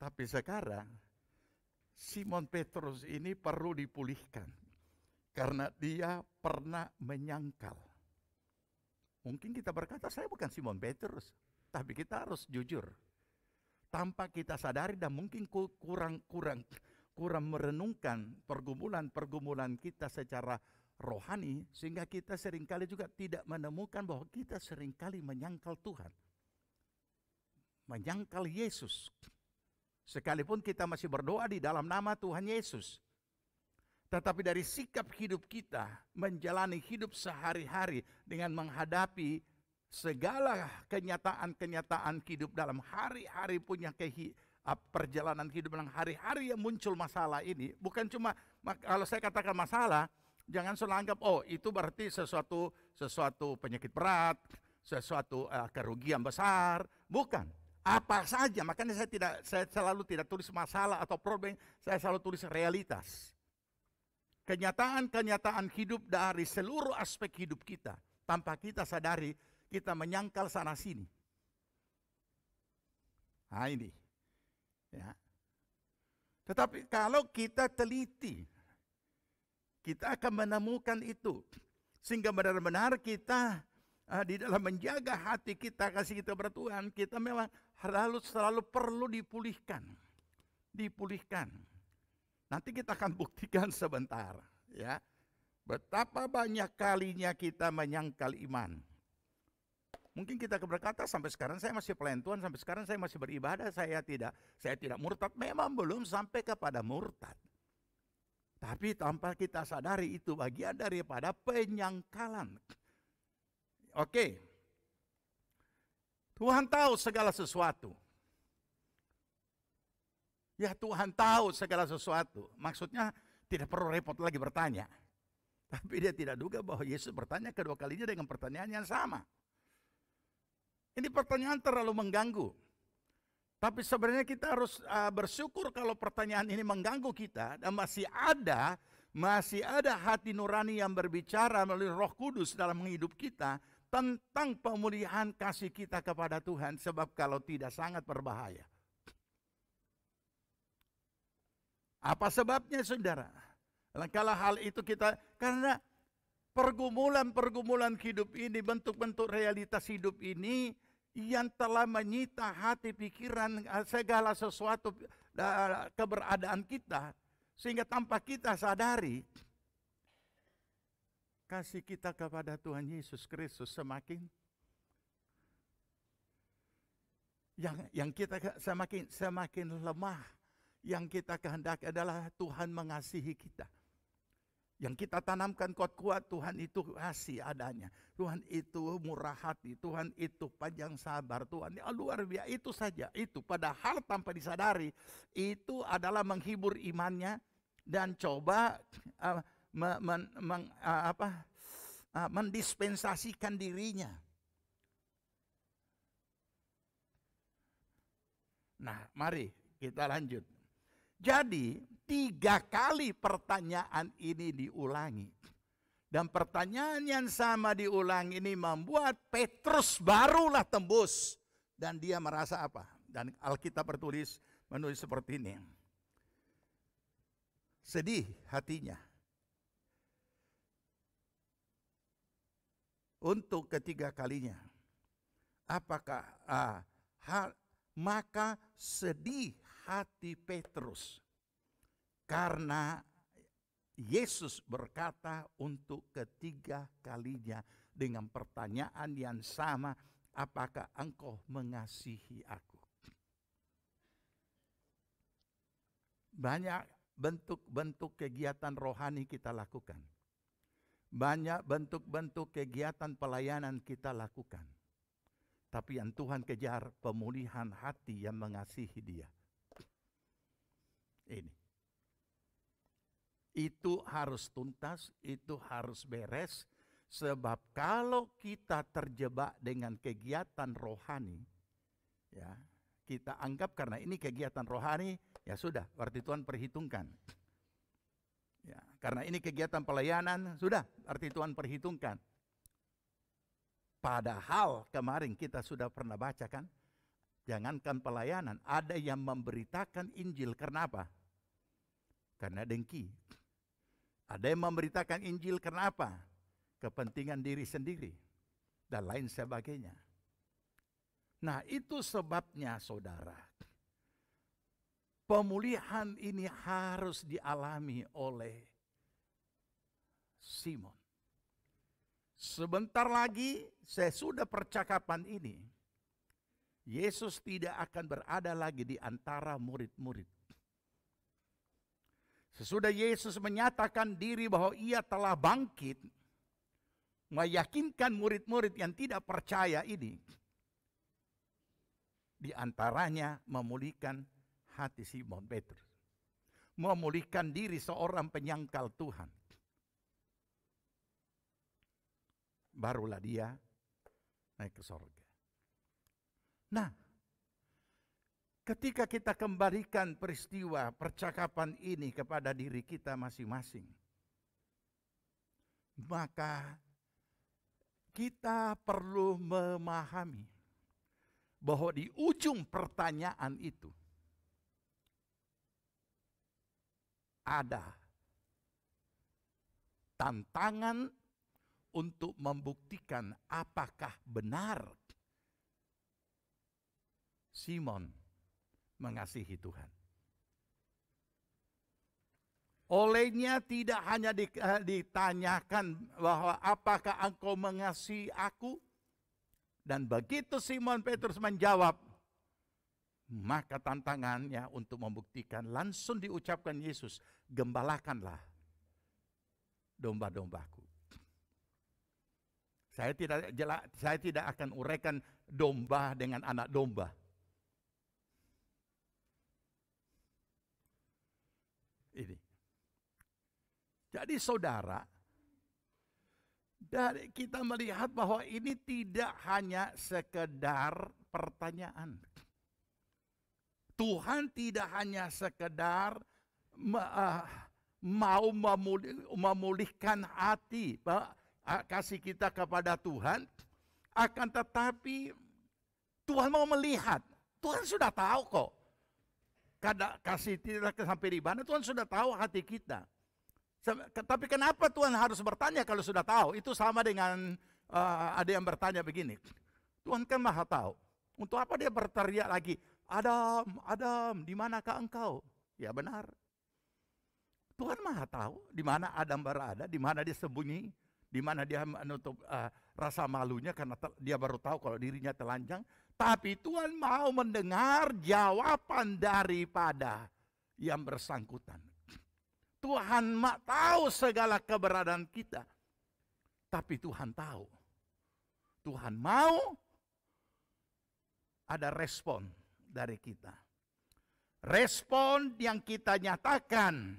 Tapi sekarang Simon Petrus ini perlu dipulihkan. Karena dia pernah menyangkal. Mungkin kita berkata, saya bukan Simon Petrus. Tapi kita harus jujur. Tanpa kita sadari dan mungkin kurang merenungkan pergumulan kita secara rohani. Sehingga kita seringkali juga tidak menemukan bahwa kita seringkali menyangkal Tuhan. Menyangkal Yesus. Sekalipun kita masih berdoa di dalam nama Tuhan Yesus. Tetapi dari sikap hidup kita, menjalani hidup sehari-hari dengan menghadapi segala kenyataan-kenyataan hidup dalam hari-hari punya perjalanan hidup dalam hari-hari yang muncul masalah ini. Bukan cuma, kalau saya katakan masalah, jangan selalu anggap, oh itu berarti sesuatu penyakit berat, sesuatu kerugian besar. Bukan, apa saja. Makanya saya selalu tidak tulis masalah atau problem, saya selalu tulis realitas. Kenyataan-kenyataan hidup dari seluruh aspek hidup kita. Tanpa kita sadari, kita menyangkal sana sini. Nah ini. Ya. Tetapi kalau kita teliti, kita akan menemukan itu. Sehingga benar-benar kita di dalam menjaga hati kita, kasih kita bertuhan, kita memang selalu perlu dipulihkan. Dipulihkan. Nanti kita akan buktikan sebentar, ya. Betapa banyak kalinya kita menyangkal iman. Mungkin kita berkata sampai sekarang saya masih pelayan Tuhan, sampai sekarang saya masih beribadah, saya tidak murtad. Memang belum sampai kepada murtad. Tapi tanpa kita sadari itu bagian daripada penyangkalan. Oke. Tuhan tahu segala sesuatu. Ya Tuhan tahu segala sesuatu. Maksudnya tidak perlu repot lagi bertanya. Tapi dia tidak duga bahwa Yesus bertanya kedua kalinya dengan pertanyaan yang sama. Ini pertanyaan terlalu mengganggu. Tapi sebenarnya kita harus bersyukur kalau pertanyaan ini mengganggu kita. Dan masih ada hati nurani yang berbicara melalui Roh Kudus dalam hidup kita. Tentang pemulihan kasih kita kepada Tuhan. Sebab kalau tidak sangat berbahaya. Apa sebabnya saudara? Kalau hal itu karena pergumulan hidup ini, bentuk-bentuk realitas hidup ini yang telah menyita hati, pikiran, segala sesuatu keberadaan kita. Sehingga tanpa kita sadari, kasih kita kepada Tuhan Yesus Kristus semakin yang kita semakin lemah. Yang kita kehendaki adalah Tuhan mengasihi kita. Yang kita tanamkan kuat-kuat, Tuhan itu kasih adanya. Tuhan itu murah hati, Tuhan itu panjang sabar, Tuhan luar biasa. Itu saja, itu. Padahal tanpa disadari, itu adalah menghibur imannya dan coba mendispensasikan dirinya. Nah, mari kita lanjut. Jadi 3 kali pertanyaan ini diulangi. Dan pertanyaan yang sama diulang ini membuat Petrus barulah tembus. Dan dia merasa apa? Dan Alkitab menulis seperti ini. Sedih hatinya. Untuk ketiga kalinya. Apakah maka sedih hati Petrus karena Yesus berkata untuk ketiga kalinya dengan pertanyaan yang sama, apakah engkau mengasihi aku? Banyak bentuk-bentuk kegiatan rohani kita lakukan. Banyak bentuk-bentuk kegiatan pelayanan kita lakukan. Tapi yang Tuhan kejar pemulihan hati yang mengasihi Dia. Ini. Itu harus tuntas, itu harus beres. Sebab kalau kita terjebak dengan kegiatan rohani, ya, kita anggap karena ini kegiatan rohani, ya sudah, berarti Tuhan perhitungkan. Ya, karena ini kegiatan pelayanan, sudah, arti Tuhan perhitungkan. Padahal kemarin kita sudah pernah baca kan, jangankan pelayanan, ada yang memberitakan Injil karena apa? Karena dengki. Ada yang memberitakan Injil karena apa? Kepentingan diri sendiri dan lain sebagainya. Nah, itu sebabnya saudara, pemulihan ini harus dialami oleh Simon. Sebentar lagi sesudah percakapan ini, Yesus tidak akan berada lagi di antara murid-murid. Sesudah Yesus menyatakan diri bahwa ia telah bangkit, meyakinkan murid-murid yang tidak percaya ini, di antaranya memulihkan hati Simon Petrus. Memulihkan diri seorang penyangkal Tuhan. Barulah dia naik ke sorga. Nah, ketika kita kembalikan peristiwa percakapan ini kepada diri kita masing-masing, maka kita perlu memahami bahwa di ujung pertanyaan itu ada tantangan untuk membuktikan apakah benar Simon mengasihi Tuhan. Olehnya tidak hanya ditanyakan bahwa apakah engkau mengasihi aku? Dan begitu Simon Petrus menjawab, maka tantangannya untuk membuktikan langsung diucapkan Yesus, gembalakanlah domba-dombaku. Saya tidak akan uraikan domba dengan anak domba. Ini. Jadi saudara, dari kita melihat bahwa ini tidak hanya sekedar pertanyaan. Tuhan tidak hanya sekedar mau memulihkan hati, kasih kita kepada Tuhan, akan tetapi Tuhan mau melihat. Tuhan sudah tahu kok. Kasih kita sampai di mana, Tuhan sudah tahu hati kita. Tapi kenapa Tuhan harus bertanya kalau sudah tahu? Itu sama dengan ada yang bertanya begini. Tuhan kan maha tahu. Untuk apa dia berteriak lagi? Adam, Adam, di manakah engkau? Ya benar. Tuhan maha tahu di mana Adam berada, di mana dia sembunyi, di mana dia menutup rasa malunya karena dia baru tahu kalau dirinya telanjang. Tapi Tuhan mau mendengar jawaban daripada yang bersangkutan. Tuhan tahu segala keberadaan kita. Tapi Tuhan tahu. Tuhan mau ada respon dari kita. Respon yang kita nyatakan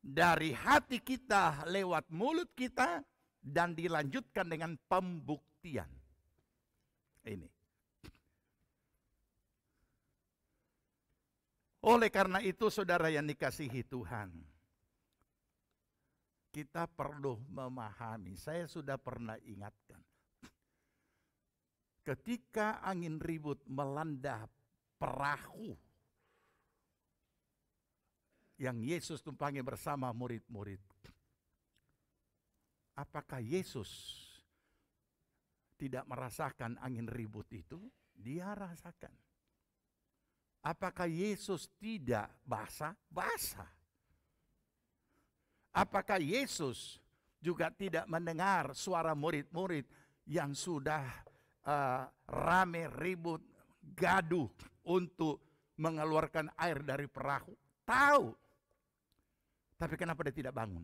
dari hati kita lewat mulut kita dan dilanjutkan dengan pembuktian. Ini. Oleh karena itu saudara yang dikasihi Tuhan, kita perlu memahami, saya sudah pernah ingatkan, ketika angin ribut melanda perahu yang Yesus tumpangi bersama murid-murid, apakah Yesus tidak merasakan angin ribut itu? Dia rasakan. Apakah Yesus tidak basah? Basah. Apakah Yesus juga tidak mendengar suara murid-murid yang sudah rame, ribut, gaduh untuk mengeluarkan air dari perahu? Tahu. Tapi kenapa dia tidak bangun?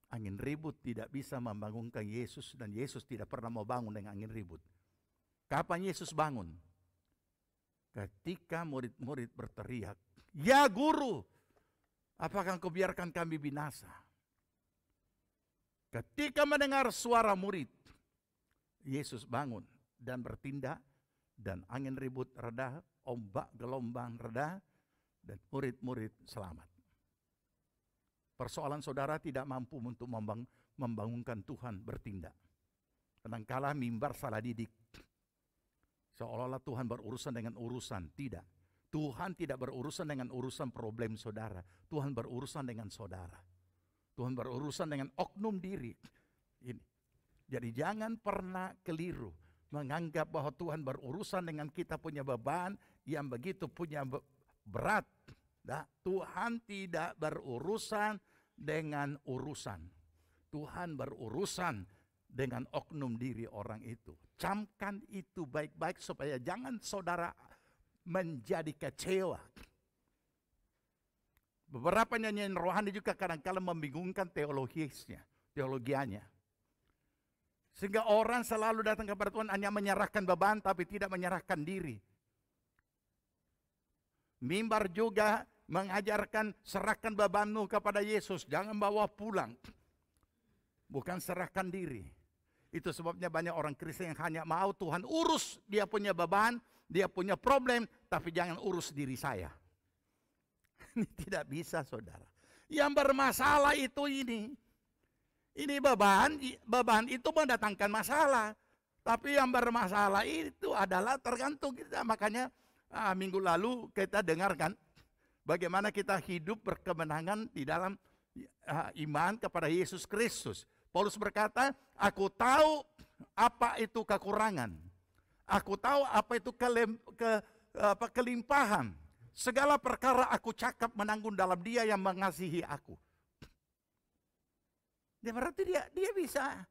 Angin ribut tidak bisa membangunkan Yesus dan Yesus tidak pernah mau bangun dengan angin ribut. Kapan Yesus bangun? Ketika murid-murid berteriak, "Ya Guru, apakah Engkau biarkan kami binasa?" Ketika mendengar suara murid, Yesus bangun dan bertindak, dan angin ribut reda, ombak gelombang reda, dan murid-murid selamat. Persoalan saudara tidak mampu untuk membangunkan Tuhan bertindak. Kadangkala mimbar salah didik. Seolah-olah Tuhan berurusan dengan urusan. Tidak. Tuhan tidak berurusan dengan urusan problem saudara. Tuhan berurusan dengan saudara. Tuhan berurusan dengan oknum diri. Ini. Jadi jangan pernah keliru menganggap bahwa Tuhan berurusan dengan kita punya beban yang begitu punya berat. Nah, Tuhan tidak berurusan dengan urusan. Tuhan berurusan dengan oknum diri orang itu. Camkan itu baik-baik supaya jangan saudara menjadi kecewa. Beberapa nyanyian rohani juga kadang-kadang membingungkan teologianya. Sehingga orang selalu datang kepada Tuhan hanya menyerahkan beban tapi tidak menyerahkan diri. Mimbar juga mengajarkan serahkan bebanmu kepada Yesus, jangan bawa pulang. Bukan serahkan diri. Itu sebabnya banyak orang Kristen yang hanya mau Tuhan urus dia punya beban, dia punya problem, tapi jangan urus diri saya. Ini tidak bisa saudara. Yang bermasalah itu ini. Ini beban itu mendatangkan masalah. Tapi yang bermasalah itu adalah tergantung kita. Makanya minggu lalu kita dengarkan bagaimana kita hidup berkemenangan di dalam iman kepada Yesus Kristus. Paulus berkata, aku tahu apa itu kekurangan. Aku tahu apa itu kelimpahan. Segala perkara aku cakap menanggung dalam Dia yang mengasihi aku. Dia berarti dia bisa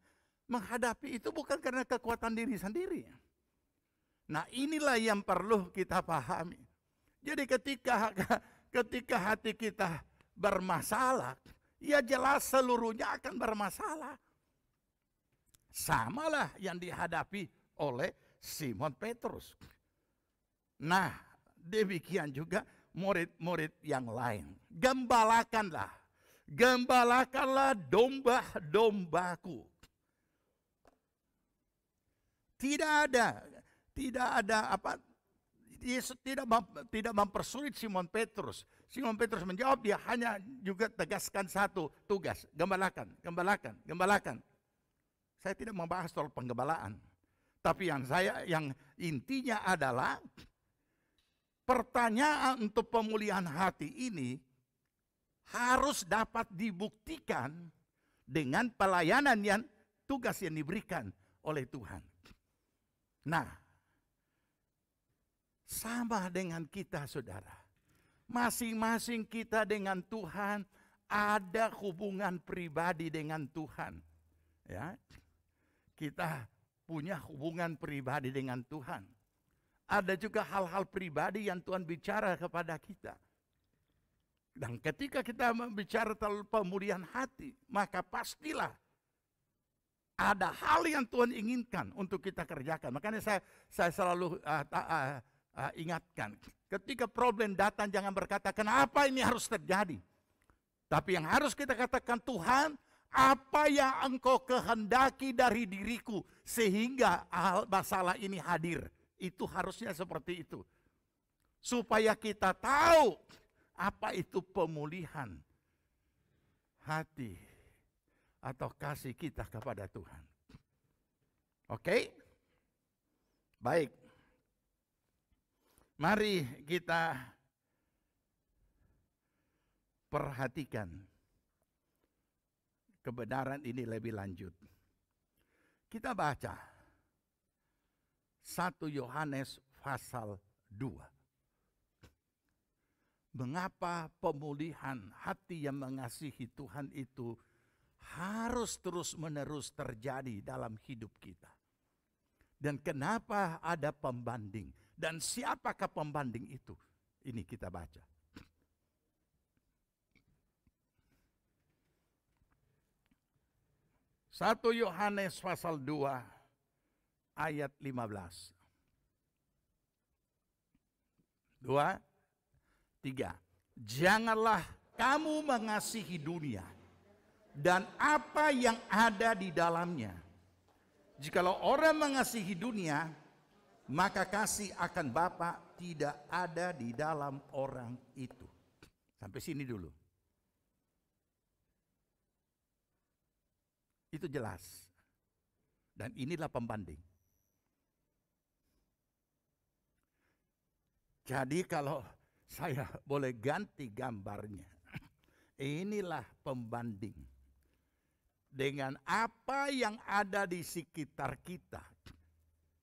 menghadapi itu bukan karena kekuatan diri sendiri. Nah, inilah yang perlu kita pahami. Jadi ketika hati kita bermasalah, ya jelas seluruhnya akan bermasalah. Samalah yang dihadapi oleh Simon Petrus. Nah, demikian juga murid-murid yang lain. Gembalakanlah domba-dombaku. Tidak ada apa, Yesus tidak mempersulit Simon Petrus. Simon Petrus menjawab, dia hanya juga tegaskan satu tugas, gembalakan. Saya tidak membahas soal penggembalaan. Tapi yang intinya adalah pertanyaan untuk pemulihan hati ini harus dapat dibuktikan dengan pelayanan yang tugas yang diberikan oleh Tuhan. Nah, sama dengan kita saudara. Masing-masing kita dengan Tuhan ada hubungan pribadi dengan Tuhan. Ya, kita punya hubungan pribadi dengan Tuhan. Ada juga hal-hal pribadi yang Tuhan bicara kepada kita. Dan ketika kita bicara tentang pemulihan hati, maka pastilah ada hal yang Tuhan inginkan untuk kita kerjakan. Makanya saya selalu ingatkan, ketika problem datang jangan berkata, kenapa ini harus terjadi? Tapi yang harus kita katakan, Tuhan, apa yang Engkau kehendaki dari diriku sehingga masalah ini hadir. Itu harusnya seperti itu. Supaya kita tahu apa itu pemulihan hati atau kasih kita kepada Tuhan. Oke? Baik. Mari kita perhatikan kebenaran ini lebih lanjut. Kita baca 1 Yohanes pasal 2. Mengapa pemulihan hati yang mengasihi Tuhan itu harus terus-menerus terjadi dalam hidup kita? Dan kenapa ada pembanding? Dan siapakah pembanding itu? Ini kita baca. Satu Yohanes pasal 2 ayat 15. 2, 3. Janganlah kamu mengasihi dunia dan apa yang ada di dalamnya. Jikalau orang mengasihi dunia, maka kasih akan Bapa tidak ada di dalam orang itu. Sampai sini dulu. Itu jelas. Dan inilah pembanding. Jadi kalau saya boleh ganti gambarnya, inilah pembanding dengan apa yang ada di sekitar kita.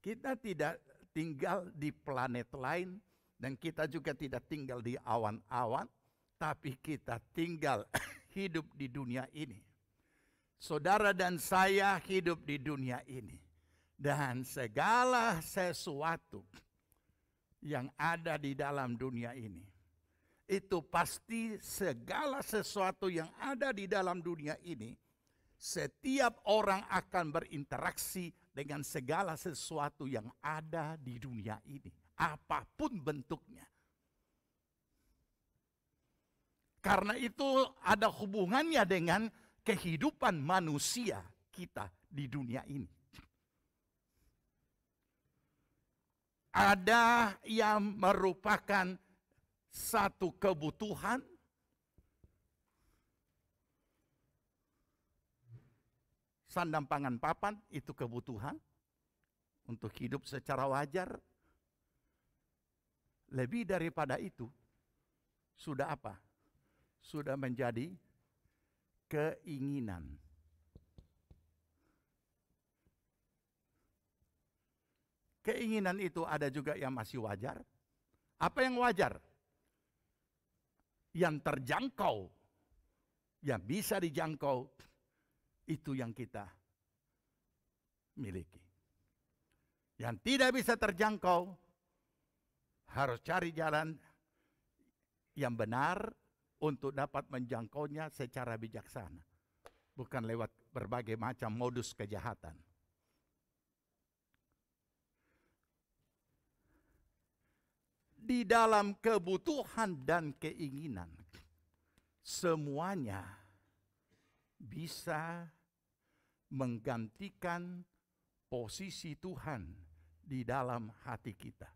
Kita tidak tinggal di planet lain dan kita juga tidak tinggal di awan-awan, tapi kita tinggal hidup di dunia ini. Saudara dan saya hidup di dunia ini. Dan segala sesuatu yang ada di dalam dunia ini, itu pasti segala sesuatu yang ada di dalam dunia ini, setiap orang akan berinteraksi dengan segala sesuatu yang ada di dunia ini, apapun bentuknya. Karena itu ada hubungannya dengan kehidupan manusia kita di dunia ini. Ada yang merupakan satu kebutuhan, sandang pangan papan itu kebutuhan untuk hidup secara wajar. Lebih daripada itu, sudah apa? Sudah menjadi keinginan. Keinginan itu ada juga yang masih wajar. Apa yang wajar? Yang terjangkau, yang bisa dijangkau, itu yang kita miliki. Yang tidak bisa terjangkau, harus cari jalan yang benar untuk dapat menjangkaunya secara bijaksana. Bukan lewat berbagai macam modus kejahatan. Di dalam kebutuhan dan keinginan, semuanya bisa menggantikan posisi Tuhan di dalam hati kita.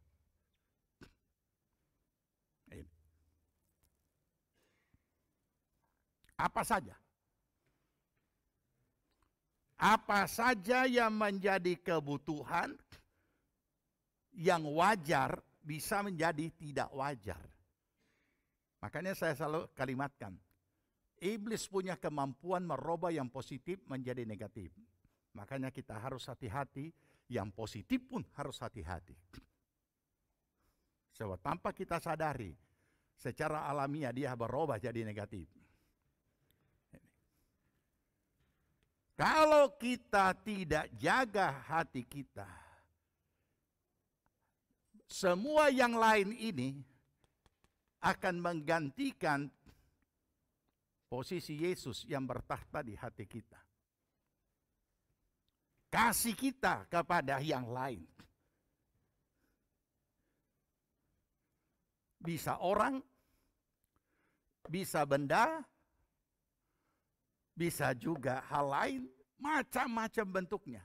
Apa saja? Apa saja yang menjadi kebutuhan yang wajar bisa menjadi tidak wajar. Makanya saya selalu kalimatkan, iblis punya kemampuan merubah yang positif menjadi negatif. Makanya kita harus hati-hati, yang positif pun harus hati-hati. Sebab tanpa kita sadari, secara alamiah dia berubah jadi negatif. Kalau kita tidak jaga hati kita, semua yang lain ini akan menggantikan posisi Yesus yang bertahta di hati kita. Kasih kita kepada yang lain. Bisa orang, bisa benda, Bisa juga hal lain, macam-macam bentuknya.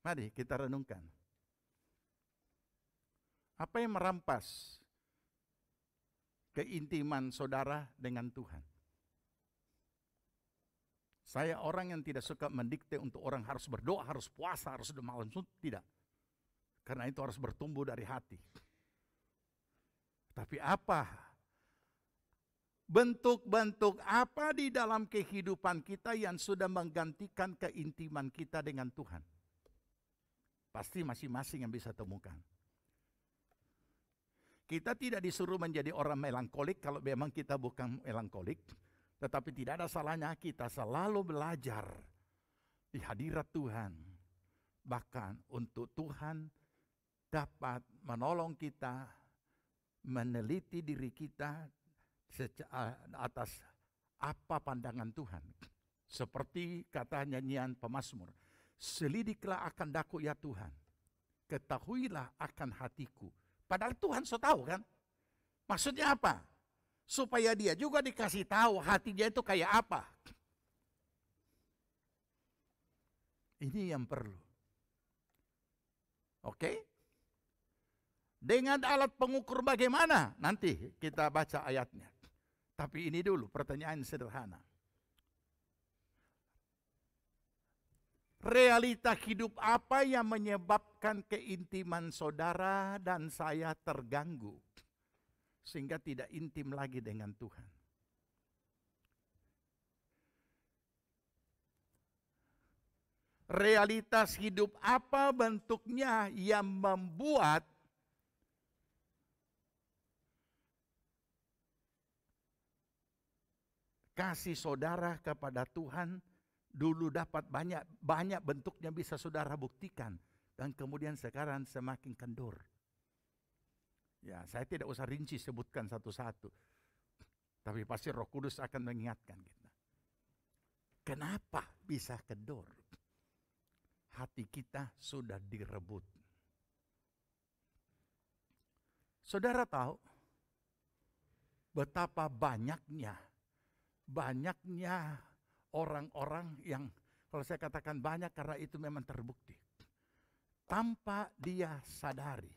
Mari kita renungkan. Apa yang merampas keintiman saudara dengan Tuhan? Saya orang yang tidak suka mendikte untuk orang harus berdoa, harus puasa, harus malam suntuk. Tidak. Karena itu harus bertumbuh dari hati. Tapi apa? Bentuk-bentuk apa di dalam kehidupan kita yang sudah menggantikan keintiman kita dengan Tuhan? Pasti masing-masing yang bisa temukan. Kita tidak disuruh menjadi orang melankolik kalau memang kita bukan melankolik. Tetapi tidak ada salahnya kita selalu belajar di hadirat Tuhan. Bahkan untuk Tuhan dapat menolong kita, meneliti diri kita atas apa pandangan Tuhan. Seperti kata nyanyian pemazmur. Selidiklah akan daku ya Tuhan, ketahuilah akan hatiku. Padahal Tuhan so tahu kan? Maksudnya apa? Supaya dia juga dikasih tahu hatinya itu kayak apa. Ini yang perlu. Oke? Dengan alat pengukur bagaimana? Nanti kita baca ayatnya. Tapi ini dulu pertanyaan sederhana. Realita hidup apa yang menyebabkan keintiman saudara dan saya terganggu sehingga tidak intim lagi dengan Tuhan? Realitas hidup apa bentuknya yang membuat kasih saudara kepada Tuhan dulu dapat banyak bentuknya bisa saudara buktikan. Dan kemudian sekarang semakin kendur. Ya, saya tidak usah rinci sebutkan satu-satu. Tapi pasti Roh Kudus akan mengingatkan kita. Kenapa bisa kendur? Hati kita sudah direbut. Saudara tahu betapa banyaknya orang-orang yang, kalau saya katakan banyak karena itu memang terbukti. Tanpa dia sadari.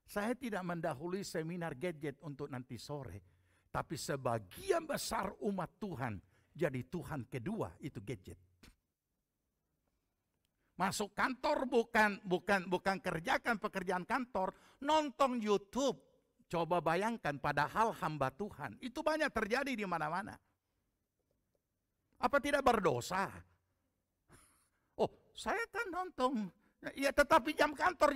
Saya tidak mendahului seminar gadget untuk nanti sore. Tapi sebagian besar umat Tuhan jadi Tuhan kedua itu gadget. Masuk kantor bukan kerjakan pekerjaan kantor. Nonton YouTube. Coba bayangkan padahal hamba Tuhan. Itu banyak terjadi di mana-mana. Apa tidak berdosa? Oh, saya kan nonton. Ya tetapi jam kantor,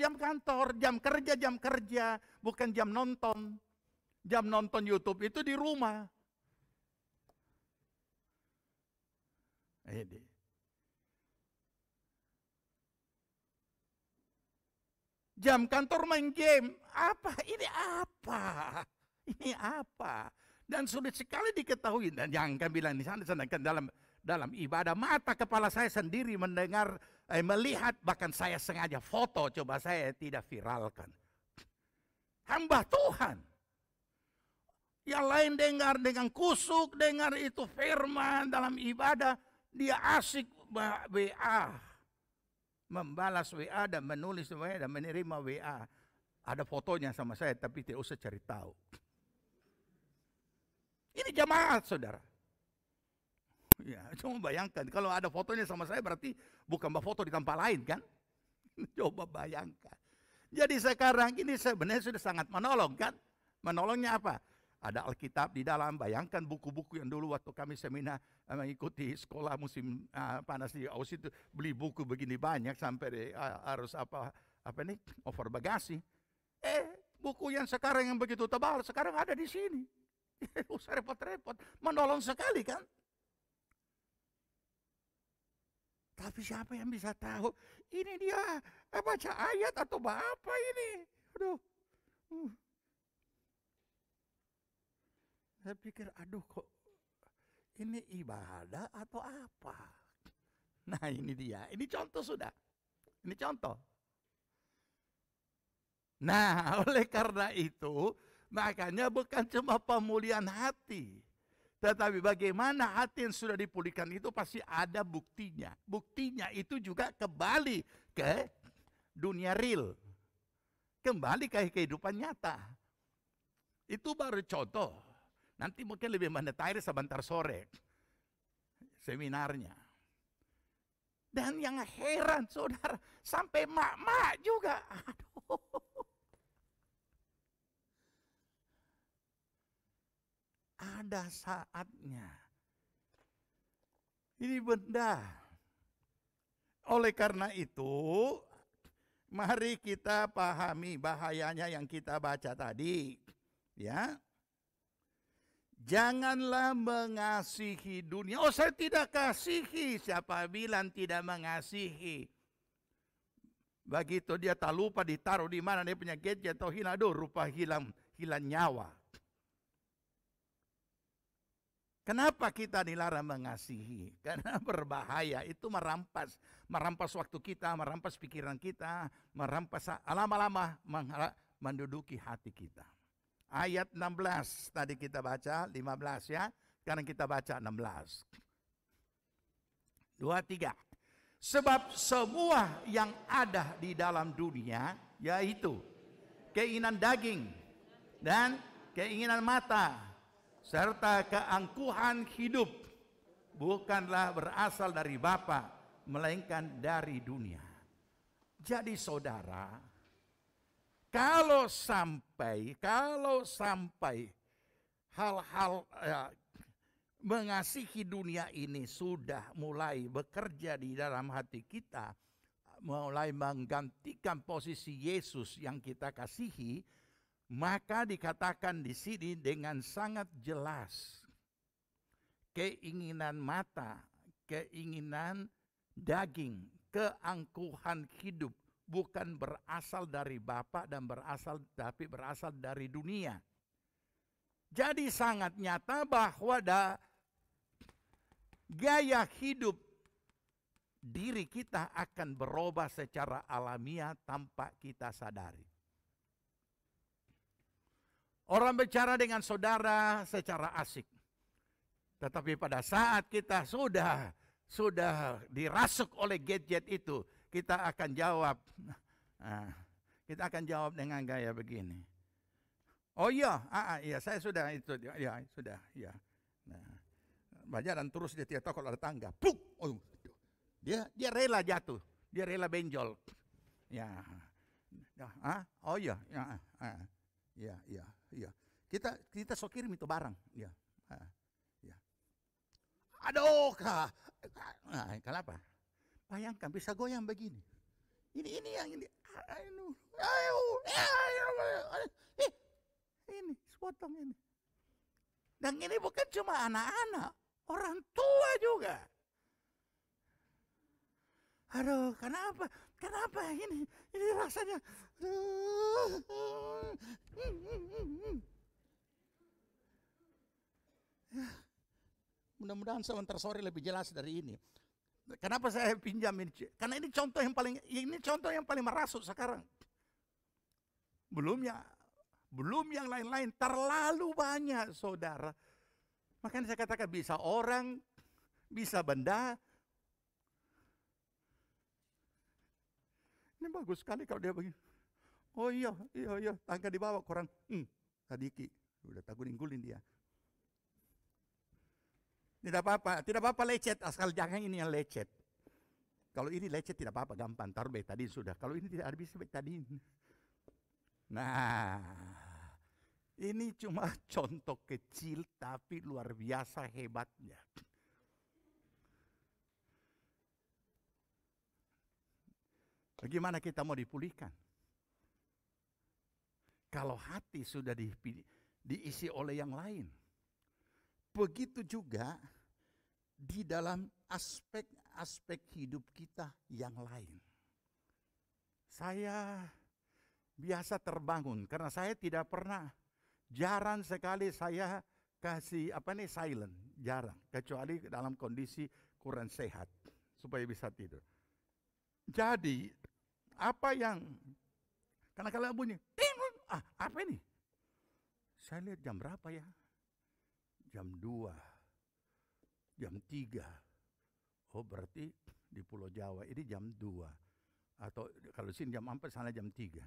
jam kerja, bukan jam nonton. Jam nonton YouTube itu di rumah. Ini. Jam kantor main game. Apa? Ini apa? Ini apa? Dan sulit sekali diketahui. Dan jangan bilang di sana, sedangkan dalam ibadah mata kepala saya sendiri mendengar, melihat, bahkan saya sengaja foto, coba saya tidak viralkan. Hamba Tuhan. Yang lain dengar dengan kusuk, dengar itu firman dalam ibadah, dia asik WA. Membalas WA dan menulis WA dan menerima WA. Ada fotonya sama saya tapi tidak usah cari tahu. Ini jemaat saudara. Ya, cuma bayangkan kalau ada fotonya sama saya berarti bukan foto di tempat lain kan? Coba bayangkan. Jadi sekarang ini sebenarnya sudah sangat menolong kan? Menolongnya apa? Ada Alkitab di dalam, bayangkan buku-buku yang dulu waktu kami seminar mengikuti sekolah musim panas di Aus itu beli buku begini banyak sampai harus over bagasi. Buku yang sekarang yang begitu tebal sekarang ada di sini. Usah repot-repot, menolong sekali kan? Tapi siapa yang bisa tahu ini dia baca ayat atau apa ini? Aduh. Saya pikir, aduh kok ini ibadah atau apa? Nah ini dia, ini contoh sudah. Ini contoh. Nah oleh karena itu, Makanya bukan cuma pemulihan hati, tetapi bagaimana hati yang sudah dipulihkan itu pasti ada buktinya. Buktinya itu juga kembali ke dunia real, kembali ke kehidupan nyata. Itu baru contoh. Nanti mungkin lebih mendetail sebentar sore seminarnya. Dan yang heran saudara, sampai mak-mak juga. Aduh. Ada saatnya. Ini benda. Oleh karena itu, mari kita pahami bahayanya yang kita baca tadi. Ya. Janganlah mengasihi dunia. Oh, saya tidak kasihi. Siapa bilang tidak mengasihi? Begitu dia tak lupa ditaruh di mana dia punya gadget atau hilang, aduh, rupa hilang nyawa. Kenapa kita dilarang mengasihi? Karena berbahaya, itu merampas waktu kita, merampas pikiran kita, merampas lama-lama menduduki hati kita. Ayat 16 tadi kita baca, 15 ya. Sekarang kita baca 16. 2, 3. Sebab semua yang ada di dalam dunia, yaitu keinginan daging dan keinginan mata, serta keangkuhan hidup, bukanlah berasal dari Bapa, melainkan dari dunia. Jadi saudara, kalau sampai hal-hal mengasihi dunia ini sudah mulai bekerja di dalam hati kita, mulai menggantikan posisi Yesus yang kita kasihi, maka dikatakan di sini dengan sangat jelas, keinginan mata, keinginan daging, keangkuhan hidup bukan berasal dari Bapa tapi berasal dari dunia. Jadi sangat nyata bahwa gaya hidup diri kita akan berubah secara alamiah tanpa kita sadari. Orang bicara dengan saudara secara asik. Tetapi pada saat kita sudah dirasuk oleh gadget itu, kita akan jawab. Kita akan jawab dengan gaya begini. Oh iya, iya saya sudah itu, ya sudah, ya. Nah, bajaran terus dia tidak tahu kalau ada tangga. Puk! Oh, dia rela jatuh, dia rela benjol. Ya, oh iya, ya. Kita sok kirim itu barang, ya. Aduh, kenapa? Bayangkan bisa goyang begini. Ini yang ini. Ini sepotong ini. Dan ini bukan cuma anak-anak, orang tua juga. Aduh, kenapa? Kenapa ini rasanya? Mudah-mudahan sebentar sore lebih jelas dari ini. Kenapa saya pinjam ini? Karena ini contoh yang paling merasuk sekarang. Belum yang lain-lain, terlalu banyak saudara. Makanya saya katakan bisa orang, bisa benda. Ini bagus sekali kalau dia begini. Oh iya, tangga dibawa ke orang. Sadiki, udah takut ninggulin dia. Tidak apa-apa lecet, asal jangan ini yang lecet. Kalau ini lecet tidak apa-apa, gampang, taruh betadin sudah. Kalau ini tidak bisa betadin. Nah, ini cuma contoh kecil tapi luar biasa hebatnya. Bagaimana kita mau dipulihkan? Kalau hati sudah diisi oleh yang lain. Begitu juga di dalam aspek-aspek hidup kita yang lain. Saya biasa terbangun karena saya tidak pernah, jarang sekali saya kasih silent, jarang, kecuali dalam kondisi kurang sehat supaya bisa tidur. Jadi karena kalau bunyi, apa ini? Saya lihat jam berapa ya? Jam 2, jam 3. Oh berarti di Pulau Jawa ini jam 2. Atau kalau sini jam 4, sana jam 3.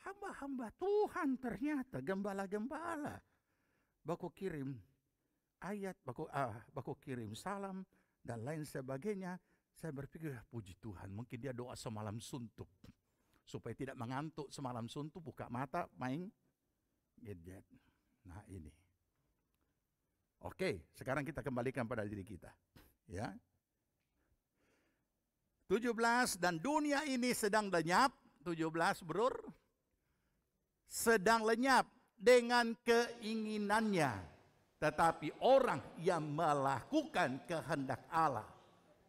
Hamba-hamba Tuhan ternyata, gembala-gembala. Baku kirim ayat, baku kirim salam, dan lain sebagainya. Saya berpikir, puji Tuhan, mungkin dia doa semalam suntuk. Supaya tidak mengantuk semalam suntuk, buka mata, main gadget. Nah ini. Oke, sekarang kita kembalikan pada diri kita. Ya. 17, dan dunia ini sedang lenyap. 17, Bro. Sedang lenyap dengan keinginannya. Tetapi orang yang melakukan kehendak Allah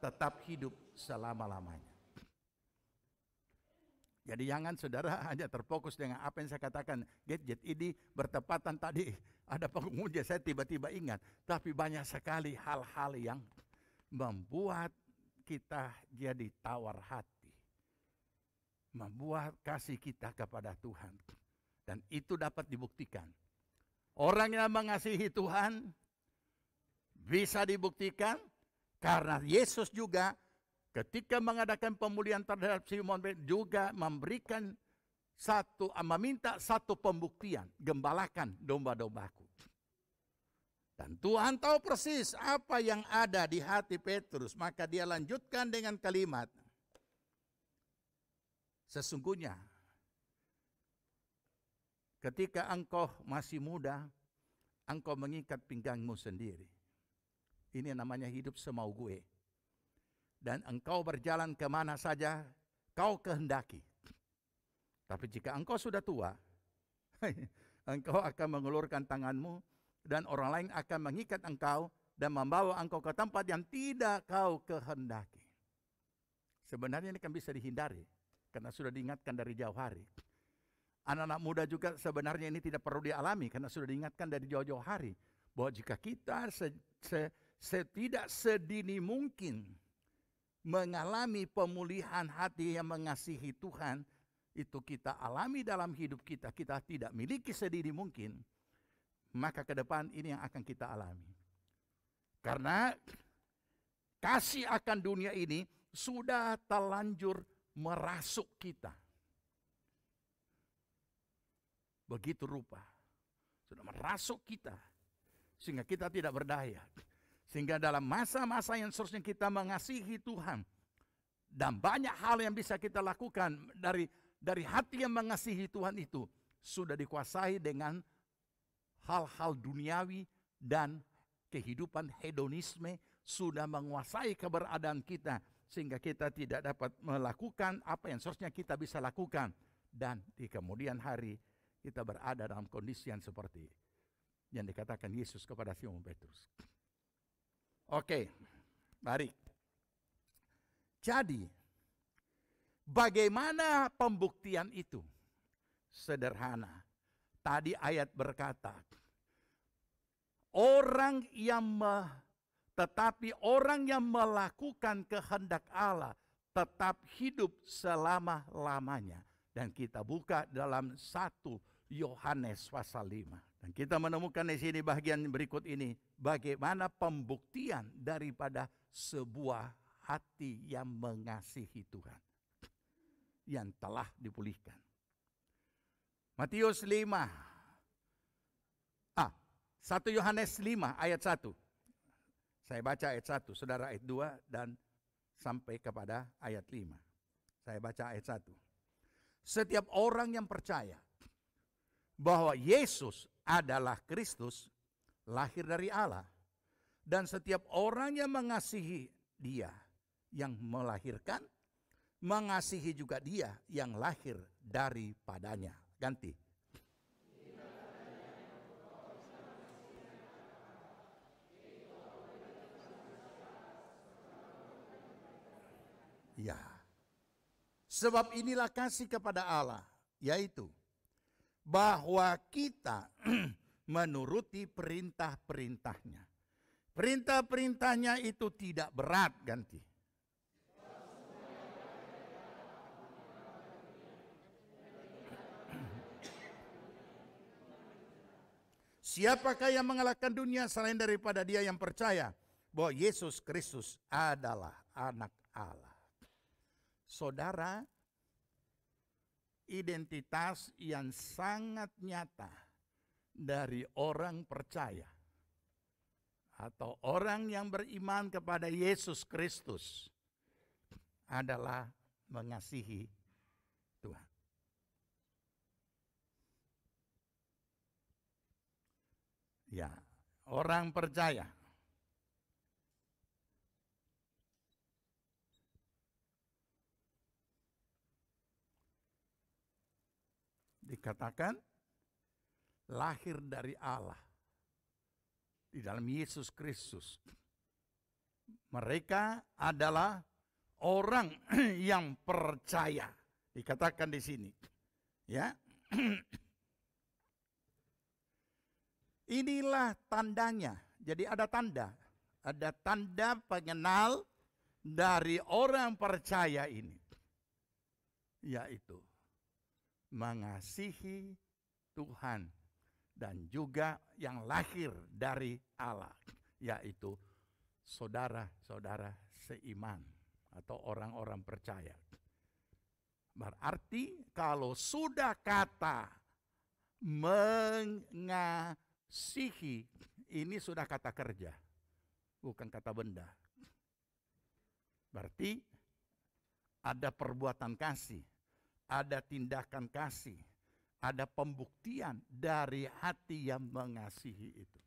tetap hidup selama-lamanya. Jadi jangan saudara hanya terfokus dengan apa yang saya katakan. Gadget ini bertepatan tadi ada penguji, saya tiba-tiba ingat. Tapi banyak sekali hal-hal yang membuat kita jadi tawar hati. Membuat kasih kita kepada Tuhan. Dan itu dapat dibuktikan. Orang yang mengasihi Tuhan bisa dibuktikan karena Yesus juga ketika mengadakan pemulihan terhadap Simon juga meminta satu pembuktian, gembalakan domba-dombaku. Dan Tuhan tahu persis apa yang ada di hati Petrus, maka dia lanjutkan dengan kalimat, sesungguhnya ketika engkau masih muda, engkau mengikat pinggangmu sendiri. Ini namanya hidup semau gue. Dan engkau berjalan kemana saja kau kehendaki. Tapi jika engkau sudah tua, engkau akan mengulurkan tanganmu dan orang lain akan mengikat engkau dan membawa engkau ke tempat yang tidak kau kehendaki. Sebenarnya ini kan bisa dihindari karena sudah diingatkan dari jauh hari. Anak-anak muda juga sebenarnya ini tidak perlu dialami karena sudah diingatkan dari jauh-jauh hari. Bahwa jika kita tidak sedini mungkin mengalami pemulihan hati yang mengasihi Tuhan, itu kita alami dalam hidup kita, kita tidak miliki sedini mungkin, maka ke depan ini yang akan kita alami. Karena kasih akan dunia ini sudah terlanjur merasuk kita. Begitu rupa. Sudah merasuk kita. Sehingga kita tidak berdaya. Sehingga dalam masa-masa yang seharusnya kita mengasihi Tuhan. Dan banyak hal yang bisa kita lakukan dari hati yang mengasihi Tuhan itu. Sudah dikuasai dengan hal-hal duniawi dan kehidupan hedonisme. Sudah menguasai keberadaan kita. Sehingga kita tidak dapat melakukan apa yang seharusnya kita bisa lakukan. Dan di kemudian hari kita berada dalam kondisi yang seperti yang dikatakan Yesus kepada Simon Petrus. Oke, mari. Jadi, bagaimana pembuktian itu? Sederhana. Tadi ayat berkata, tetapi orang yang melakukan kehendak Allah tetap hidup selama-lamanya. Dan kita buka dalam 1 Yohanes pasal 5. Dan kita menemukan di sini bagian berikut ini. Bagaimana pembuktian daripada sebuah hati yang mengasihi Tuhan. Yang telah dipulihkan. Matius 5. 1 Yohanes 5 ayat 1. Saya baca ayat 1, saudara ayat 2 dan sampai kepada ayat 5. Saya baca ayat 1. Setiap orang yang percaya bahwa Yesus adalah Kristus, lahir dari Allah. Dan setiap orang yang mengasihi Dia yang melahirkan, mengasihi juga Dia yang lahir daripadanya. Ganti. Ya. Sebab inilah kasih kepada Allah, yaitu bahwa kita menuruti perintah-perintahnya. Perintah-perintahnya itu tidak berat, ganti. Siapakah yang mengalahkan dunia selain daripada dia yang percaya bahwa Yesus Kristus adalah anak Allah. Saudara, identitas yang sangat nyata dari orang percaya atau orang yang beriman kepada Yesus Kristus adalah mengasihi Tuhan. Ya, orang percaya dikatakan lahir dari Allah di dalam Yesus Kristus. Mereka adalah orang yang percaya. Dikatakan di sini. Ya. Inilah tandanya. Jadi ada tanda. Ada tanda pengenal dari orang percaya ini. Yaitu mengasihi Tuhan dan juga yang lahir dari Allah, yaitu saudara-saudara seiman atau orang-orang percaya. Berarti kalau sudah kata mengasihi, ini sudah kata kerja, bukan kata benda. Berarti ada perbuatan kasih, ada tindakan kasih, ada pembuktian dari hati yang mengasihi itu.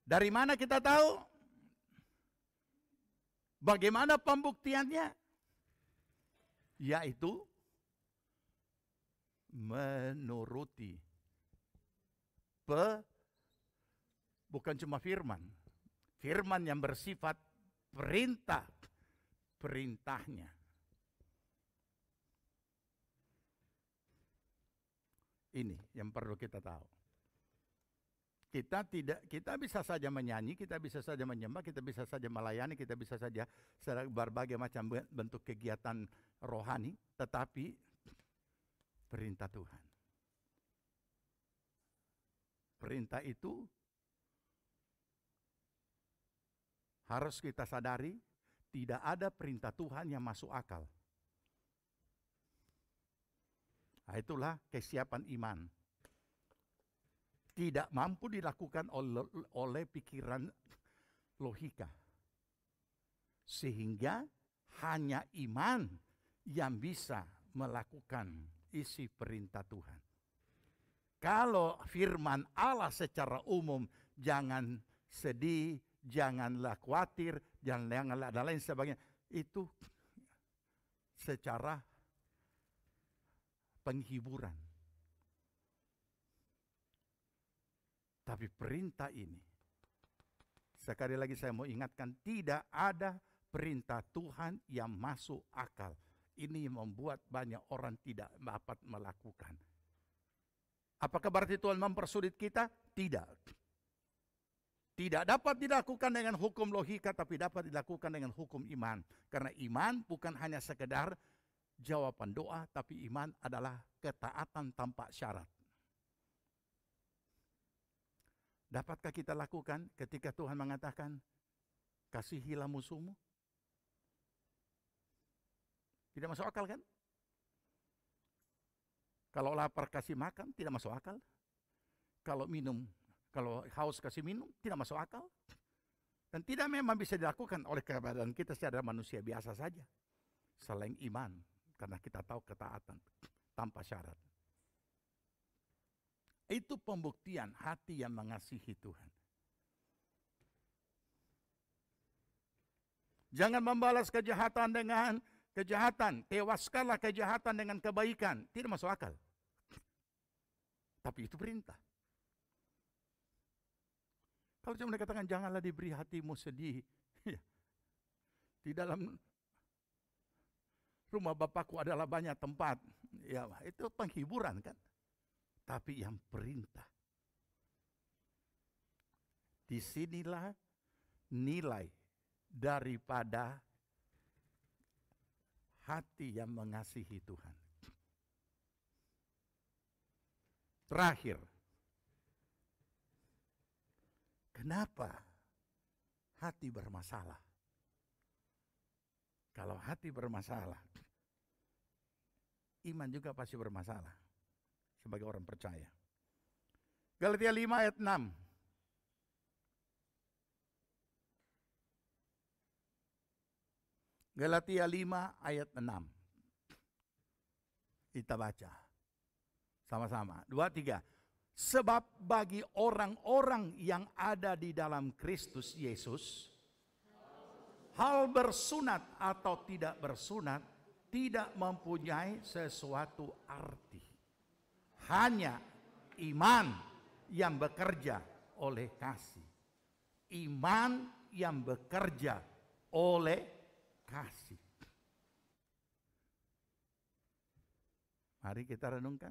Dari mana kita tahu? Bagaimana pembuktiannya? Yaitu menuruti bukan cuma firman. Firman yang bersifat perintahnya. Ini yang perlu kita tahu. Kita bisa saja menyanyi, kita bisa saja menyembah, kita bisa saja melayani, kita bisa saja berbagai macam bentuk kegiatan rohani, tetapi perintah Tuhan. Perintah itu harus kita sadari, tidak ada perintah Tuhan yang masuk akal. Nah, itulah kesiapan iman. Tidak mampu dilakukan oleh pikiran logika. Sehingga hanya iman yang bisa melakukan isi perintah Tuhan. Kalau firman Allah secara umum, jangan sedih, janganlah khawatir, janganlah dan lain sebagainya, itu secara penghiburan. Tapi perintah ini, sekali lagi saya mau ingatkan, tidak ada perintah Tuhan yang masuk akal. Ini yang membuat banyak orang tidak dapat melakukan. Apakah berarti Tuhan mempersulit kita? Tidak. Tidak dapat dilakukan dengan hukum logika, tapi dapat dilakukan dengan hukum iman. Karena iman bukan hanya sekedar jawaban doa, tapi iman adalah ketaatan tanpa syarat. Dapatkah kita lakukan ketika Tuhan mengatakan, kasihilah musuhmu? Tidak masuk akal kan? Kalau lapar kasih makan, tidak masuk akal. Kalau haus kasih minum, tidak masuk akal. Dan tidak memang bisa dilakukan oleh keadaan kita secara manusia biasa saja. Selain iman, karena kita tahu ketaatan tanpa syarat. Itu pembuktian hati yang mengasihi Tuhan. Jangan membalas kejahatan dengan kejahatan. Tewaskanlah kejahatan dengan kebaikan. Tidak masuk akal. Tapi itu perintah. Kalau cuma dikatakan janganlah diberi hatimu sedih. Di dalam rumah Bapakku adalah banyak tempat. Ya, itu penghiburan kan. Tapi yang perintah. Disinilah nilai daripada hati yang mengasihi Tuhan. Terakhir, kenapa hati bermasalah? Kalau hati bermasalah, iman juga pasti bermasalah sebagai orang percaya. Galatia 5 ayat 6. Galatia 5 ayat 6. Kita baca sama-sama. 2, 3. Sebab bagi orang-orang yang ada di dalam Kristus Yesus, hal bersunat atau tidak bersunat tidak mempunyai sesuatu arti. Hanya iman yang bekerja oleh kasih. Iman yang bekerja oleh kasih. Mari kita renungkan.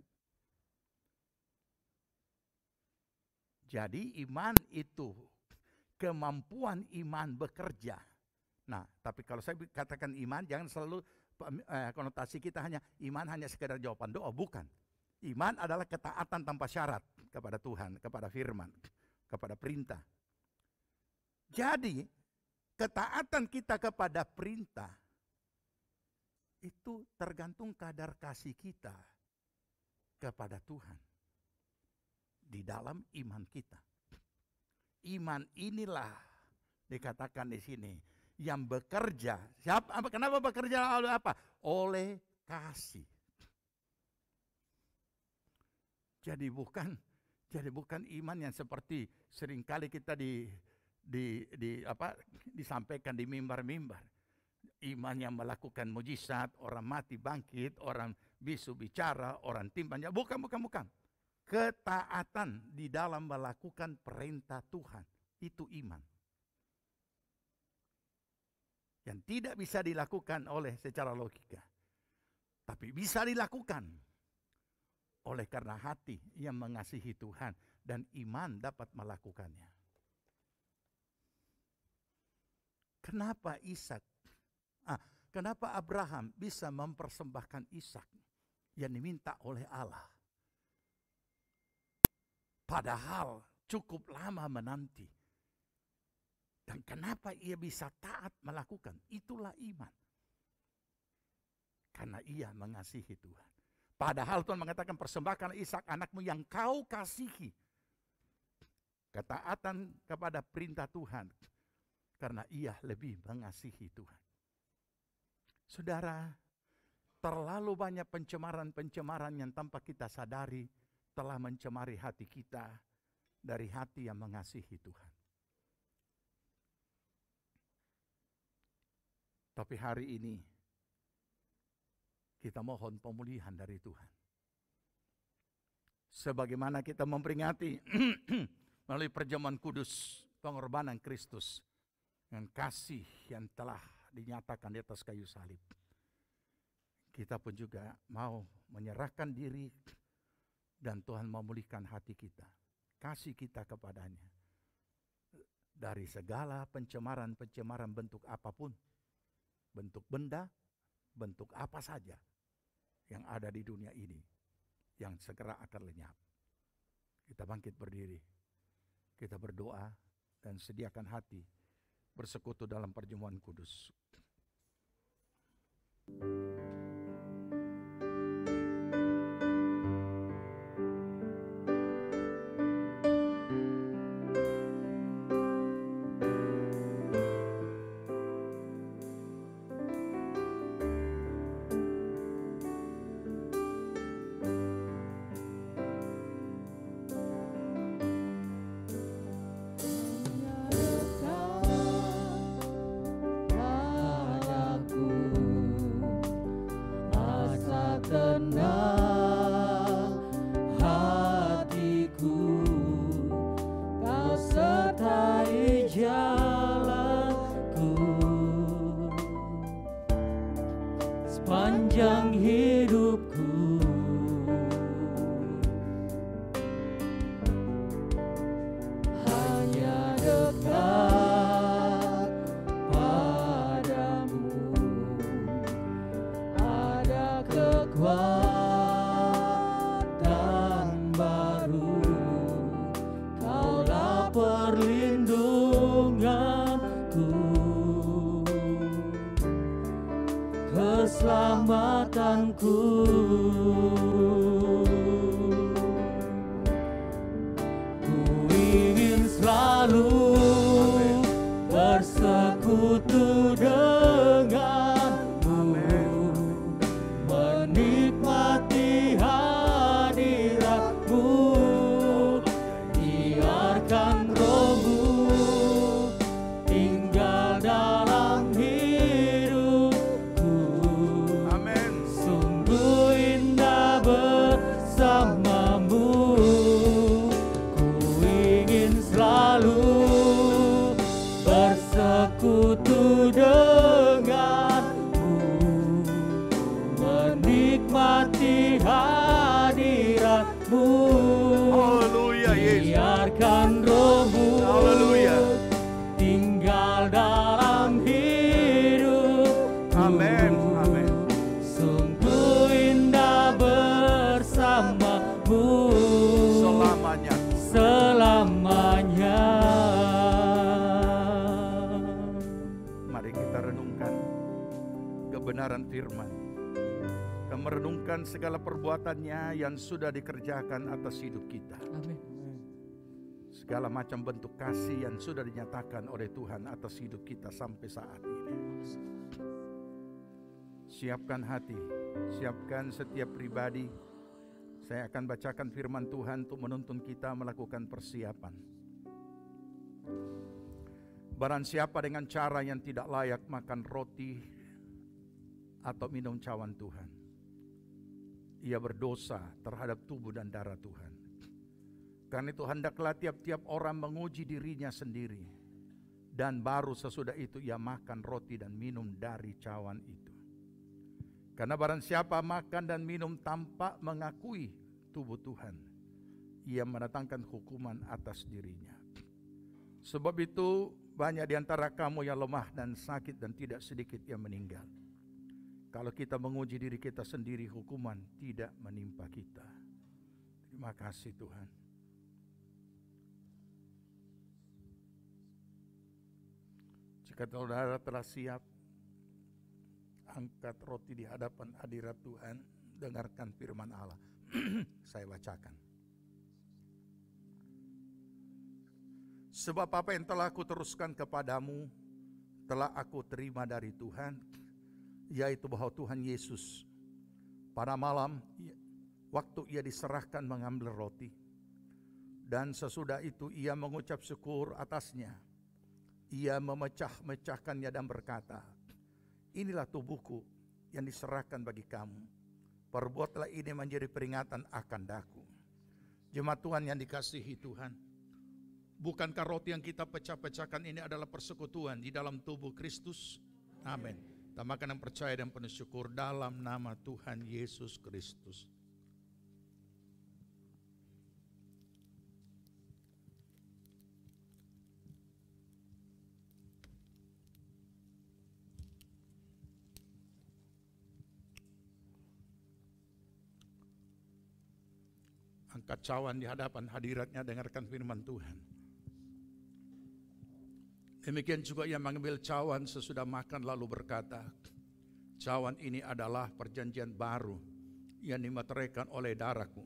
Jadi iman itu kemampuan iman bekerja. Nah, tapi kalau saya katakan iman, jangan selalu konotasi kita hanya iman hanya sekedar jawaban doa, bukan. Iman adalah ketaatan tanpa syarat kepada Tuhan, kepada firman, kepada perintah. Jadi, ketaatan kita kepada perintah itu tergantung kadar kasih kita kepada Tuhan di dalam iman kita. Iman inilah dikatakan di sini yang bekerja. Kenapa bekerja oleh apa? Oleh kasih. Jadi bukan iman yang seperti seringkali kita disampaikan di mimbar-mimbar. Iman yang melakukan mujizat, orang mati bangkit, orang bisu bicara, orang timpang. Bukan. Ketaatan di dalam melakukan perintah Tuhan, itu iman. Yang tidak bisa dilakukan oleh secara logika. Tapi bisa dilakukan oleh karena hati yang mengasihi Tuhan dan iman dapat melakukannya. Kenapa Abraham bisa mempersembahkan Ishak yang diminta oleh Allah? Padahal cukup lama menanti. Dan kenapa ia bisa taat melakukan? Itulah iman. Karena ia mengasihi Tuhan. Padahal Tuhan mengatakan persembahkan Ishak anakmu yang kau kasihi. Ketaatan kepada perintah Tuhan. Karena ia lebih mengasihi Tuhan. Saudara, terlalu banyak pencemaran-pencemaran yang tanpa kita sadari telah mencemari hati kita dari hati yang mengasihi Tuhan. Tapi hari ini kita mohon pemulihan dari Tuhan. Sebagaimana kita memperingati melalui perjamuan kudus pengorbanan Kristus dengan kasih yang telah dinyatakan di atas kayu salib. Kita pun juga mau menyerahkan diri dan Tuhan memulihkan hati kita, kasih kita kepadanya. Dari segala pencemaran-pencemaran bentuk apapun, bentuk benda, bentuk apa saja yang ada di dunia ini, yang segera akan lenyap. Kita bangkit berdiri, kita berdoa dan sediakan hati bersekutu dalam perjamuan kudus. aku. Ku ingin selalu bersekutu denganmu, menikmati hadiratmu, biarkan rohmu tinggal dalam hidupku. Amin. Sungguh indah bersamamu, ku ingin selalu bersekutu denganmu, menikmati hadiratmu. Haleluya Yesus. Biarkan rohmu Haleluya. tinggal dalam hidupku. Amin. Amin. Sungguh indah bersamamu Selamanya. selamanya. Mari kita renungkan kebenaran firman. Kita merenungkan segala perbuatannya yang sudah dikerjakan atas hidup kita. Amin. Segala macam bentuk kasih yang sudah dinyatakan oleh Tuhan atas hidup kita sampai saat ini. Siapkan hati, siapkan setiap pribadi. Saya akan bacakan firman Tuhan untuk menuntun kita melakukan persiapan. Barang siapa dengan cara yang tidak layak makan roti atau minum cawan Tuhan, ia berdosa terhadap tubuh dan darah Tuhan. Karena itu hendaklah tiap-tiap orang menguji dirinya sendiri, dan baru sesudah itu ia makan roti dan minum dari cawan itu. Karena barang siapa makan dan minum tanpa mengakui tubuh Tuhan, ia mendatangkan hukuman atas dirinya. Sebab itu banyak di antara kamu yang lemah dan sakit, dan tidak sedikit yang meninggal. Kalau kita menguji diri kita sendiri, hukuman tidak menimpa kita. Terima kasih Tuhan. Jika saudara telah siap, angkat roti di hadapan hadirat Tuhan, dengarkan firman Allah. Saya bacakan. Sebab apa yang telah aku teruskan kepadamu, telah aku terima dari Tuhan, yaitu bahwa Tuhan Yesus pada malam waktu ia diserahkan mengambil roti, dan sesudah itu ia mengucap syukur atasnya. Ia memecah-mecahkannya dan berkata, inilah tubuhku yang diserahkan bagi kamu. Perbuatlah ini menjadi peringatan akan daku. Jemaat Tuhan yang dikasihi Tuhan, bukankah roti yang kita pecah-pecahkan ini adalah persekutuan di dalam tubuh Kristus? Amin. Kita makan yang percaya dan penuh syukur dalam nama Tuhan Yesus Kristus. Angkat cawan di hadapan hadiratnya, dengarkan firman Tuhan. Demikian juga ia mengambil cawan sesudah makan lalu berkata, cawan ini adalah perjanjian baru yang dimeteraikan oleh darahku.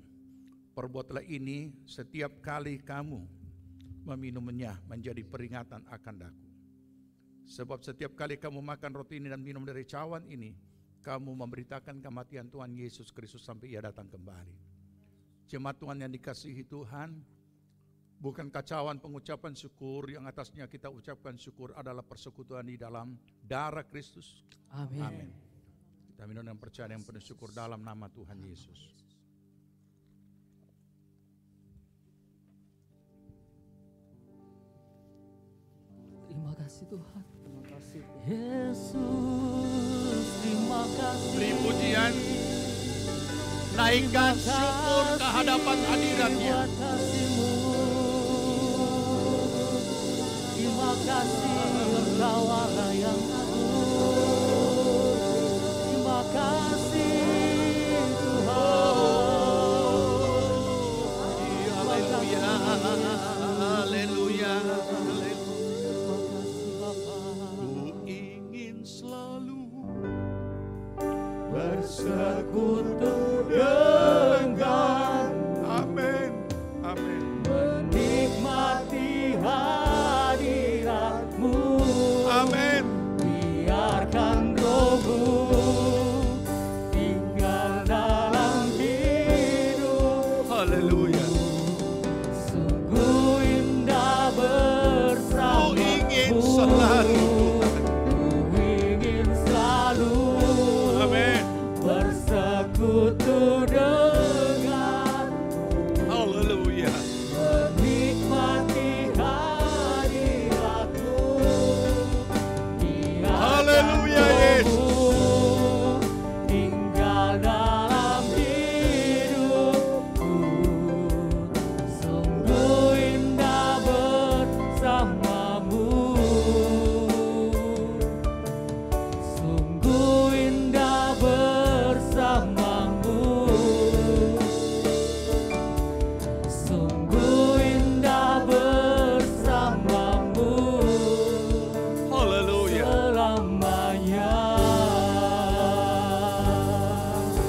Perbuatlah ini setiap kali kamu meminumnya menjadi peringatan akan daku. Sebab setiap kali kamu makan roti ini dan minum dari cawan ini, kamu memberitakan kematian Tuhan Yesus Kristus sampai ia datang kembali. Jemaat Tuhan yang dikasihi Tuhan, bukan cawan pengucapan syukur yang atasnya kita ucapkan syukur adalah persekutuan di dalam darah Kristus. Amin. Amin. Kita minum dan percaya yang penuh syukur dalam nama Tuhan Yesus. Terima kasih Tuhan. Terima kasih Yesus. Terima kasih. Beri pujian, naikkan syukur ke hadapan hadiratnya. Terima kasih Engkau Allah yang agung. Terima kasih Tuhan. Haleluya, haleluya, haleluya. Ku ingin selalu bersekutu Haleluya. Sungguh indah bersamamu. Ku ingin selalu, Ku ingin selalu amin. bersekutu dengan, Haleluya. menikmati hadiratmu. Haleluya, Yesus. Tinggal dalam hidupku. Sungguh indah bersamamu. Sungguh indah bersamamu. Sungguh indah bersamamu. Haleluya. Selamanya.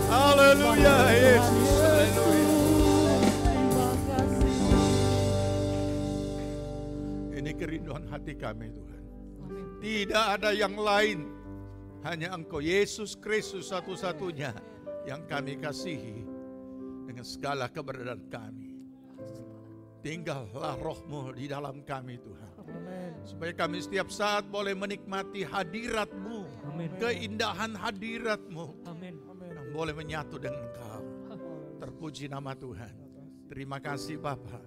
Haleluya, Yesus. Haleluya. Terima kasih. Ini kerinduan hati kami, Tuhan. Amin. Tidak ada yang lain, hanya Engkau Yesus Kristus satu-satunya yang kami kasihi dengan segala keberadaan kami. Tinggallah Roh-Mu di dalam kami, Tuhan, supaya kami setiap saat boleh menikmati hadirat-Mu, Amin. keindahan hadirat-Mu Amin. yang boleh menyatu dengan Engkau. Terpuji nama Tuhan. Terima kasih Bapa.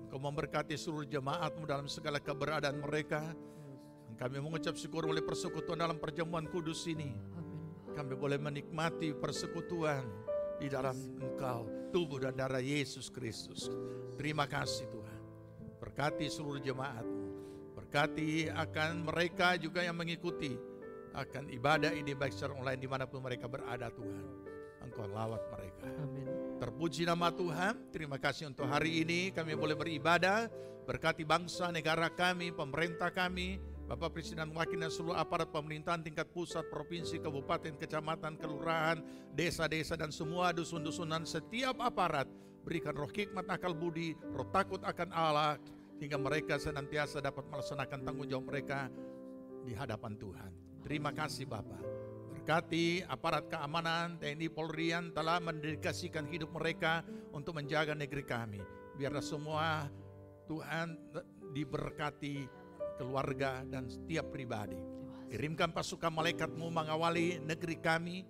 Engkau memberkati seluruh jemaat-Mu dalam segala keberadaan mereka. Kami mengucap syukur oleh persekutuan dalam perjamuan kudus ini. Kami boleh menikmati persekutuan di dalam Engkau, tubuh dan darah Yesus Kristus. Terima kasih Tuhan. Berkati seluruh jemaat-Mu. Berkati akan mereka juga yang mengikuti akan ibadah ini baik secara online dimanapun mereka berada Tuhan. Engkau lawat mereka. Amin. Terpuji nama Tuhan. Terima kasih untuk hari ini kami boleh beribadah. Berkati bangsa, negara kami, pemerintah kami, Bapak Presiden, Wakil dan seluruh aparat pemerintahan tingkat pusat, provinsi, kabupaten, kecamatan, kelurahan, desa-desa dan semua dusun-dusun dan setiap aparat. Berikan roh hikmat, akal budi, roh takut akan Allah, hingga mereka senantiasa dapat melaksanakan tanggung jawab mereka di hadapan Tuhan. Terima kasih Bapak. Berkati aparat keamanan, TNI Polri yang telah mendedikasikan hidup mereka untuk menjaga negeri kami. Biarlah semua Tuhan diberkati keluarga dan setiap pribadi. Kirimkan pasukan malaikat-Mu mengawali negeri kami,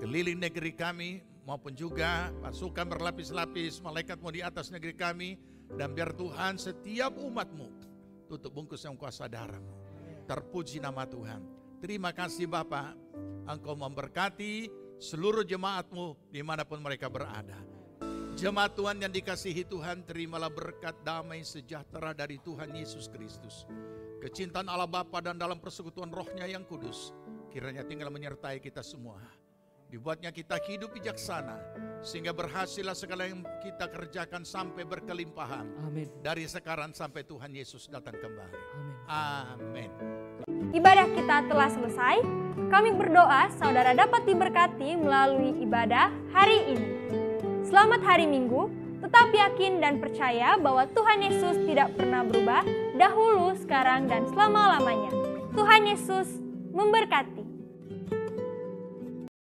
keliling negeri kami, maupun juga pasukan berlapis-lapis malaikat-Mu di atas negeri kami. Dan biar Tuhan setiap umat-Mu tutup bungkus yang kuasa darah-Mu. Terpuji nama Tuhan. Terima kasih Bapa. Engkau memberkati seluruh jemaat-Mu dimanapun mereka berada. Jemaat Tuhan yang dikasihi Tuhan, terimalah berkat damai sejahtera dari Tuhan Yesus Kristus. Kecintaan Allah Bapa dan dalam persekutuan Roh-Nya yang kudus, kiranya tinggal menyertai kita semua. Dibuatnya kita hidup bijaksana, sehingga berhasillah segala yang kita kerjakan sampai berkelimpahan. Amin. Dari sekarang sampai Tuhan Yesus datang kembali. Amin. Amin. Ibadah kita telah selesai. Kami berdoa saudara dapat diberkati melalui ibadah hari ini. Selamat hari Minggu, tetap yakin dan percaya bahwa Tuhan Yesus tidak pernah berubah, dahulu, sekarang, dan selama-lamanya. Tuhan Yesus memberkati.